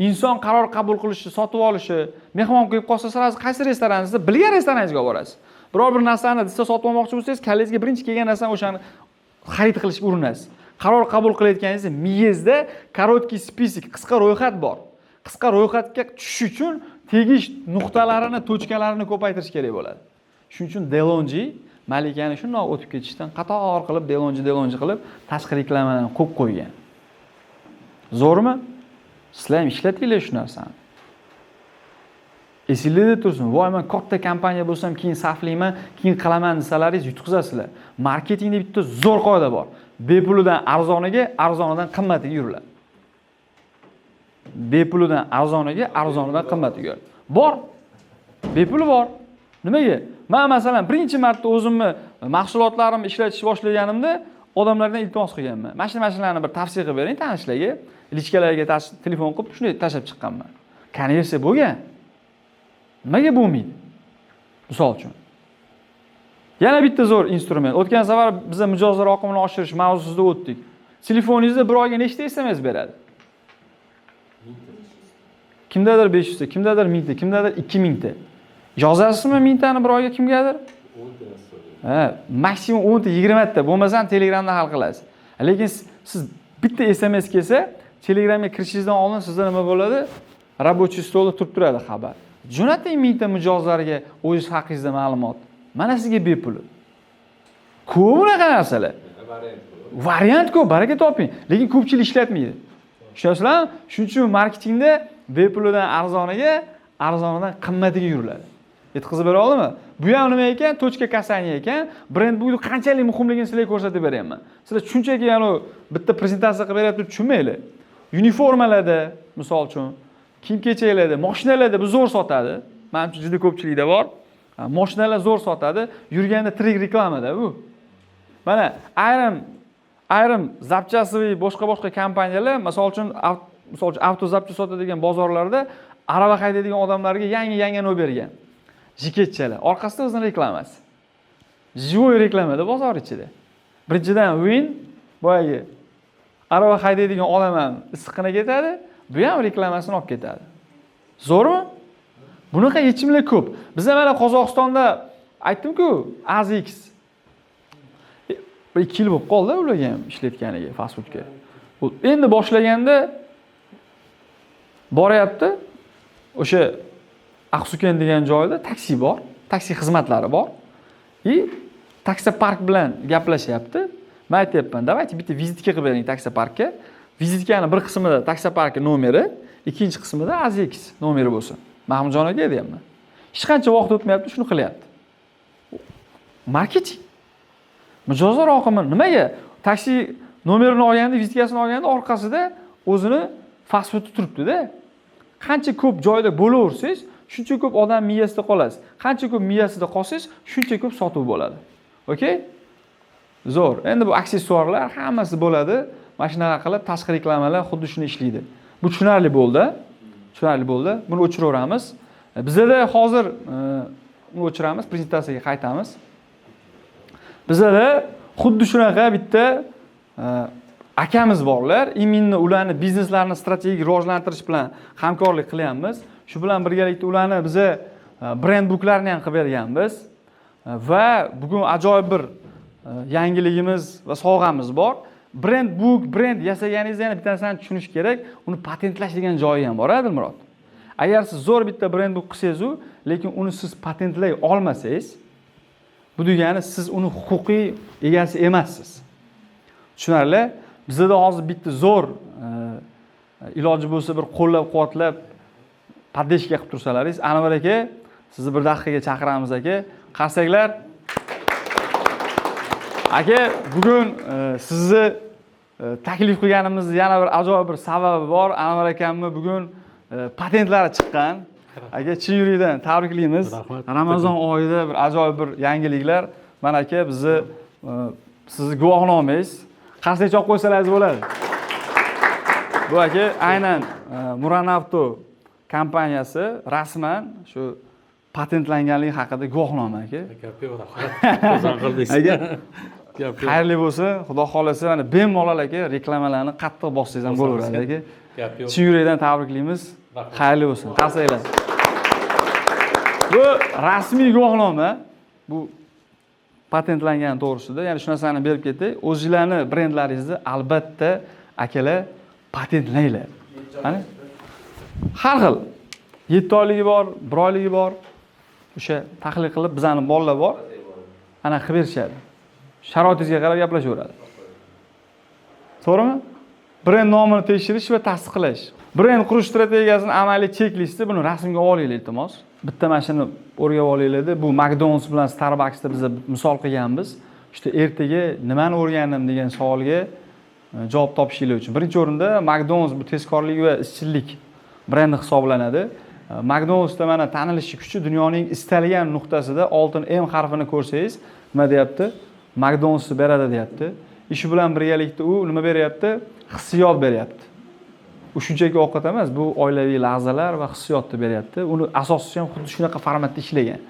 inson qaror qabul qilishi, sotib olishi, mehmon kelib qolsa, siz qaysi restoraningizda bilgan restoraningizga borasiz. Biror bir narsani desa sotib olmoqchi bo'lsangiz, kallangizga birinchi kelgan narsani o'shani xarid qilishga urinasiz. Qaror qabul qilayotganingizda miyangizda korotkий spисок, qisqa ro'yxat bor. Qisqa ro'yxatga tushish uchun tegish nuqtalarini, tochkalarini ko'paytirish kerak bo'ladi. Shuning uchun Delonji Malikani shundoq o'tib ketishdan qator qilib Delonji qilib tashqi reklamalarni qo'yib qo'ygan. Zo'rmi? Sizlar ham ishlatinglar shu narsani. Esingizda tursin. Voy, men katta kompaniya bo'lsam, keyin saflayman, keyin qilaman desalaringiz yutqizasizlar. Marketingda bitta zo'r qoida bor. Bepulidan arzoniga, arzonidan qimmatiga yuriladi. Bepulidan arzoniga, arzonidan qimmatiga yuriladi. Bor. Bepuli bor. Nimaga? Men masalan birinchi marta o'zimni mahsulotlarimni ishlatish boshlaganimda odamlardan iltimos qilganman. Mashinalarni bir tavsiya qilib bering tanishlarga, lichkalarga telefon qilib shunday tashab chiqqanman. Konversiya bo'lgan. Nimaga bo'lmaydi? Misol uchun. Yana bitta zo'r instrument. O'tgan safar biz mijozlar oqimini oshirish mavzusida o'tdik. Telefoningizda bir oyga nechta SMS beradi? Kimdadir 500 ta, kimdadir 1000 ta, kimdadir 2000 ta. Yozasizmi 1000 tani bir oyga kimgadir? 10 ta. Ha, maksimum 10 ta, 20 ta, bo'lmasam Telegramda hal qilasiz. Lekin siz bitta SMS kelsa, Telegramga kirishingizdan oldin sizda nima bo'ladi? Рабочий stolda turib turadi xabar. Jo'nating 1000 ta mijozlarga o'zingiz haqingizda ma'lumot. Mana sizga bepul. Ko'p bunaqa narsalar. Variant ko'p, baraka toping. Lekin ko'pchilik ishlatmaydi. Tushunasizlarmi? Shuning uchun marketingda bepulidan arzoniga, arzonidan qimmatiga yuriladi. Yetkazib bera oldimmi? Bu ham nima ekan? Tochka kasaniya ekan. Brend bu qanchalik muhimligini sizlarga ko'rsatib beraman. Sizlar shunchaki yana bitta prezentatsiya qilib beryapti, tushunmaylar. Uniformalarda, misol uchun, kiyim-kechaklarda, mashinalarda bu zo'r sotadi. Menimcha juda ko'pchilikda bor. Mashinalar zo'r sotadi. Yurganda tirik reklamada bu. Mana ayrim zapchasiy boshqa kompaniyalar, misol uchun avto zapcha sotadigan bozorlarda arava haydaydigan odamlarga yangi nima bergan. Jiketchalar. Orqasida o'zining reklamasi. Живой reklamada bozor ichida. Birinchidan win boyagi arava haydaydigan odam ham issiqqina ketadi, bu ham reklamasini olib ketadi. Zo'rmi? Bunaqa yechimlar ko'p. Biz mana Qozog'istonda aytdim-ku, AZX. Bir 2 yil bo'lib qoldi ularga ham ishlatganiga, fast foodga. Endi boshlaganda boryapti. O'sha Aqsuken degan joyda taksi bor, taksi xizmatlari bor. Taksi park bilan gaplashyapti. Men aytayapman, "Davaychi bitta vizitka qilib bering taksi parkka." Vizitkaning bir qismida taksi parki nomeri, ikkinchi qismida AZX nomeri bo'lsin. Mahmudjon aka deyapman. Hech qancha vaqt o'tmayapti, shuni qilyapti. Marketing. Mijozlar oqimi nimaga? Taksi nomerini olganda, vizitkasini olganda orqasida o'zini fast food turibdi-da. Qancha ko'p joyda bo'laversangiz, shuncha ko'p odam miyasida qolasiz. Qancha ko'p miyasida qolsangiz, shuncha ko'p sotuv bo'ladi. Okay? zo'r. Endi bu aksessuarlar hammasi bo'ladi. Mana shunaqa qilib tashqi reklamalar xuddi shuni ishlaydi. Bu tushunarli bo'ldi. Tushunarli bo'ldi. Buni o'chiraveramiz. Bizda hozir uni o'chiramiz, prezentatsiyaga qaytamiz. Bizda xuddi shunaqa bitta akamiz borlar. Imminni ularni bizneslarini strategik rivojlantirish bilan hamkorlik qilyapmiz. Shu bilan birgalikda ularni biza brend booklarni ham qilib berganmiz. Va bugun ajoyib bir yangiligimiz va sovg'amiz bor. Brend book, brend yasaganingizni yana bitta narsani tushunish kerak. Uni patentlash degan joyi ham bor, Dilmurod. Agar siz zo'r bitta brend book qilsangiz, lekin uni siz patentlay olmasangiz, bu degani siz uni huquqiy egasi emassiz. Tushunarli? Bizda hozir bitta zo'r iloji bo'lsa bir qo'llab-quvvatlab podдержка qilib tursalaringiz, Anvar aka, sizni bir daqiqaga chaqiramiz aka. Qarsaklar. Aka, bugun sizni taklif qilganimizning yana bir ajoyib bir sababi bor. Anvar akamni bugun patentlari chiqqan. Aka, chin yurakdan tabriklaymiz. Ramazon oyida bir ajoyib bir yangiliklar. Mana aka, bizni sizni guvohnomangiz. Qarsakcha olib qo'ysalaringiz bo'ladi. Bu aka aynan Muranavto kompaniyasi rasman shu patentlanganligi haqida guvohnoma aka. Xayrli bo'lsin. Xudo xolasa mana bemalol aka reklamalarni qattiq bossangiz ham bo'laveradi aka. Chin yurakdan tabriklaymiz. Xayrli bo'lsin. Qarsaklar. Bu rasmiy guvohnoma. Bu patentlangan to'g'risida, ya'ni shu narsani berib ketdik. O'zingizlarni brendlaringizni albatta akalar patentlanglar. Qani? Har xil 7 oyligi bor, 1 oyligi bor. O'sha tahlil qilib bizani bolalar bor. Ana qilib berishadi. Sharoitingizga qarab gaplashaveradi. To'g'rimi? Brend nomini tekshirish va tasdiqlash. Brend qurish strategiyasining amaliy cheklisti buni rasmga olinglar iltimos. Bitta mashina o'rgab olinglar. Bu McDonald's bilan Starbucksda biz misol qilganmiz. İşte ertaga nimani o'rgandim degan savolga javob topishinglar uchun. Birinchi o'rinda McDonald's bu tezkorlik va izchillik brendi hisoblanadi. McDonald'sda mana tanilishi kuchi dunyoning istalgan nuqtasida oltin M harfini ko'rsangiz, nima deyapti? McDonald's beradi deyapti. Ishi bilan birgalikda u nima beryapti? Hissiyot beryapti. U shunchaki ovqat emas, bu oilaviy lahzalar va hissiyotni beryapti. Uni asoschisi ham xuddi shunaqa formatda ishlagan.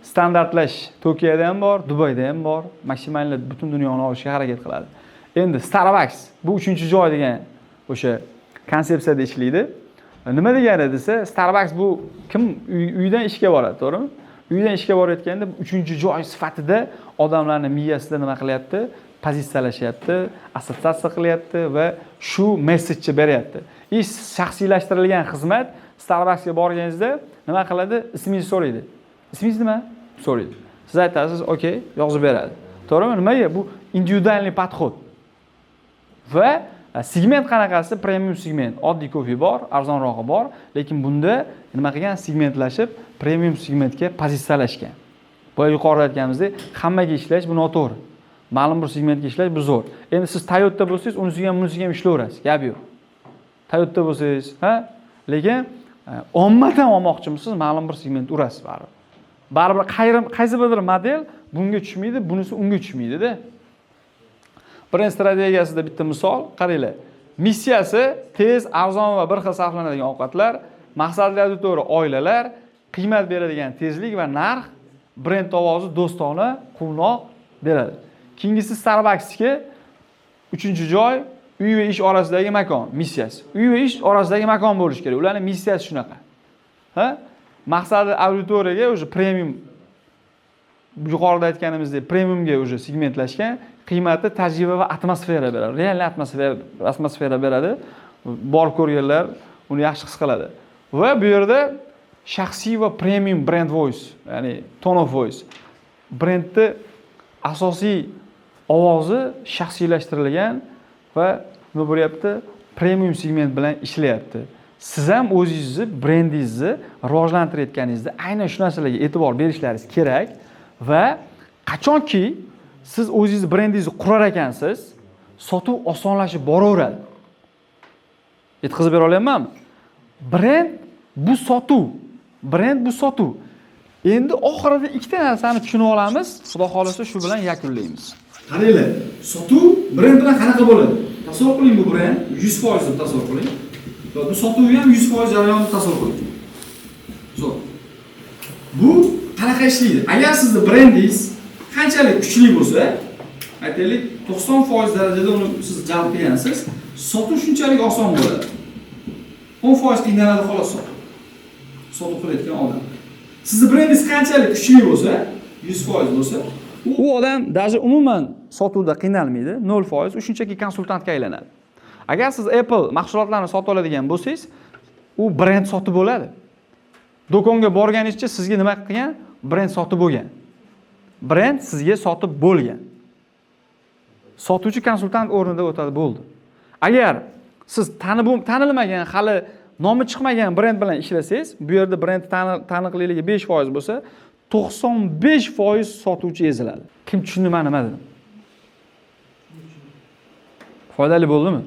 Standartlash Tokioda ham bor, Dubayda ham bor. Maksimalni butun dunyoni olishga harakat qiladi. Endi Starbucks bu 3-joy degan o'sha konsepsiyada ishlaydi. Nima degani desa, Starbucks bu kim uydan ishga boradi, to'g'rimi? Uydan ishga borayotganda 3-joy sifatida odamlarning miyasida nima qilyapti? Pozitsiyalashyapti, assotsiatsiya qilyapti va shu messejni beryapti. Shaxsiylashtirilgan xizmat Starbucksga borganingizda nima qiladi? Ismingizni so'raydi. Ismingiz nima? So'raydi. Siz aytasiz, "Okey", yozib beradi. To'g'rimi? Nimaga? Bu individualniy podxod. Va segment qanaqasi? Premium segment. Oddiy kofe bor, arzonrog'i bor, lekin bunda nima qilgan? Segmentlashib, premium segmentga pozitsiyalashgan. Bu yuqorida aytganimizdek, hammaga ishlash bu noto'g'ri. Ma'lum bir segmentga ishlash bu zo'r. Endi siz Toyota bo'lsangiz, unisiga ham, bunisiga ham ishlayverasiz. Gap yo'q. Toyota bo'lsangiz, lekin ommadan olmoqchimisiz, ma'lum bir segment urasiz baribir. Baribir qaysi bir model bunga tushmaydi, bunisi unga tushmaydi-da. Brend strategiyasida bitta misol, qaranglar. Missiyasi tez, arzon va bir xil sarflanadigan ovqatlar, maqsadli auditoriya oilalar, qiymat beradigan tezlik va narx, brend ovozi do'stona, quvnoq beradi. Keyingisi Starbucksga 3-joy, uy va ish orasidagi makon, missiyasi. Uy va ish orasidagi makon bo'lish kerak. Ularning missiyasi shunaqa. Maqsadi auditoriyaga o'sha premium, yuqorida aytganimizdek premiumga o'sha segmentlashgan, qiymati tajriba va atmosfera beradi. Real atmosfera beradi. Borib ko'rganlar uni yaxshi his qiladi. Va bu yerda shaxsiy va premium brand voice, ya'ni tone of voice. Brendni asosiy ovozi shaxsiylashtirilgan va nima bo'lyapti? Premium segment bilan ishlayapti. Siz ham o'zingizni brendingizni rivojlantirayotganingizda aynan shu narsalarga e'tibor berishlaringiz kerak va qachonki siz o'zingizni brendingizni qurar ekansiz, sotuv osonlashib boraveradi. Yetkazib bera olayapmanmi? Brend bu sotuv. Brend bu sotuv. Endi oxirida ikkita narsani tushunib olamiz. Xudo xolasa shu bilan yakunlaymiz. Qaranglar, sotuv brend bilan qanaqa bo'ladi? Tasavvur qiling, bu brend 100% deb tasavvur qiling. Va bu sotuv ham 100% jarayonni tasavvur qiling. Zo'r. Bu qanaqa ishlaydi? Agar sizning brendingiz qanchalik kuchli bo'lsa, aytaylik 90% darajada uni siz jalb qilgansiz, sotuv shunchalik oson bo'ladi. 10% qiynaladi xolos sotuv qilayotgan odam. Sizning brendingiz qanchalik kuchli bo'lsa, 100% bo'lsa, u odam даже umuman sotuvda qiynalmaydi, 0%, u shunchaki konsultantga aylanadi. Agar siz Apple mahsulotlarini sotib oladigan bo'lsangiz, u brend sotib bo'ladi. Do'konga borganingizcha sizga nima qilgan? Brend sotib bo'lgan. Brend sizga sotib bo'lgan. Sotuvchi konsultant o'rnida o'tadi, bo'ldi. Agar siz tanilmagan, hali nomi chiqmagan brend bilan ishlasangiz, bu yerda brend taniqliligi 5% bo'lsa, 95% sotuvchi eziladi. Kim tushundi men nima dedim? Foydali bo'ldimi?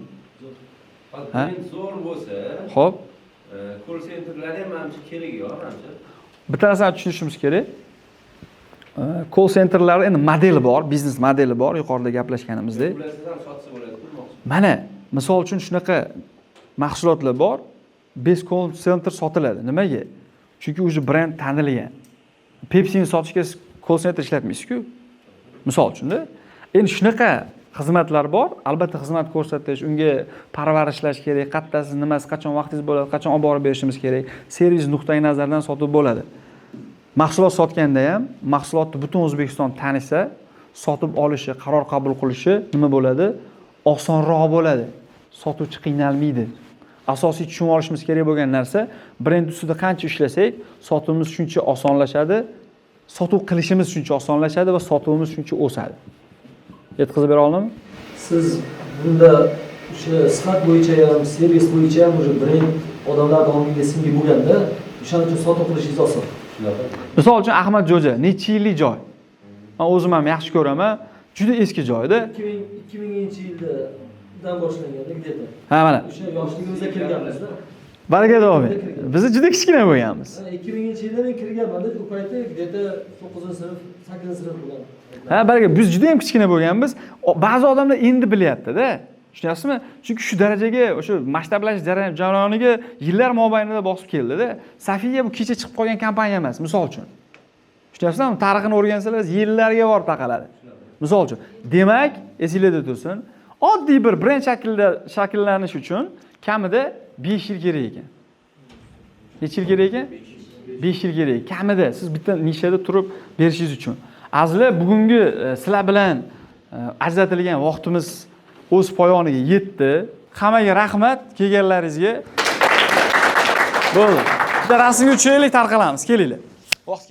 Brend zo'r bo'lsa, Xo'p, call centerlar ham ancha kerak yo'q, ancha. bitta narsani tushunishimiz kerak. Call centerlar endi modeli bor, biznes modeli bor, yuqorida gaplashganimizdek. Ularsiz ham sotsa bo'ladi, demoqchi. Mana, misol uchun shunaqa mahsulotlar bor, bez call center sotiladi. Nimaga? Chunki o'zi brend tanilgan. Pepsi'ni sotishga call center ishlatmaysiz-ku. Misol uchun-da. Endi shunaqa xizmatlar bor. Albatta xizmat ko'rsatish, unga parvarishlash kerak, qattasiz nimasi, qachon vaqtingiz bo'ladi, qachon olib borib berishimiz kerak. Servis nuqtai nazaridan sotib bo'ladi. Mahsulot sotganda ham mahsulotni butun O'zbekiston tanisa, sotib olishi, qaror qabul qilishi nima bo'ladi? Osonroq bo'ladi. Sotuvchi qiynalmaydi. Asosiy tushunib olishimiz kerak bo'lgan narsa, brend ustida qancha ishlasak, sotuvimiz shuncha osonlashadi, sotuv qilishimiz shuncha osonlashadi va sotuvimiz shuncha o'sadi. Yetkazib bera oldimmi? Siz bunda o'sha sifat bo'yicha ham, servis bo'yicha ham o'sha brend odamlar domiga singib bo'lganda, o'shaning uchun sotuv qilishingiz oson. Misol uchun Ahmad Jo'ja, necha yillik joy. Men o'zim ham yaxshi ko'raman, juda eski joyda. 2000-yildan boshlanganda где-то. Ha, mana. O'sha yoshligimizda kirganmizda. Baraka davom et. Biz juda kichkina bo'lganmiz. 2000-yilda men kirganman-da, u paytda где-то 9-sinf, 8-sinf bo'lgan. Ha, baraka, biz juda ham kichkina bo'lganmiz. Ba'zi odamlar endi bilyapti-da. Tushunyapsizmi? Chunki shu darajaga, o'sha maktablash jarayoniga yillar mobaynida bosib keldi-da. Safiya bu kecha chiqib qolgan kompaniya emas, misol uchun. Tushunyapsizmi? Tarixini o'rgansangiz yillarga borib taqaladi. Misol uchun, demak, esingizda tursin, oddiy bir brend shakllanish uchun kamida 5 yil kerak ekan. Necha yil kerak ekan? 5 yil kerak. Kamida siz bitta nishada turib berishingiz uchun. Azizlar, bugungi sizlar bilan ajratilgan vaqtimiz o'z poyoniga yetdi. Hammaga rahmat kelganlaringizga. Bo'ldi. Bitta rasmga tushaylik, tarqalamiz. Kelinglar. Vaqtga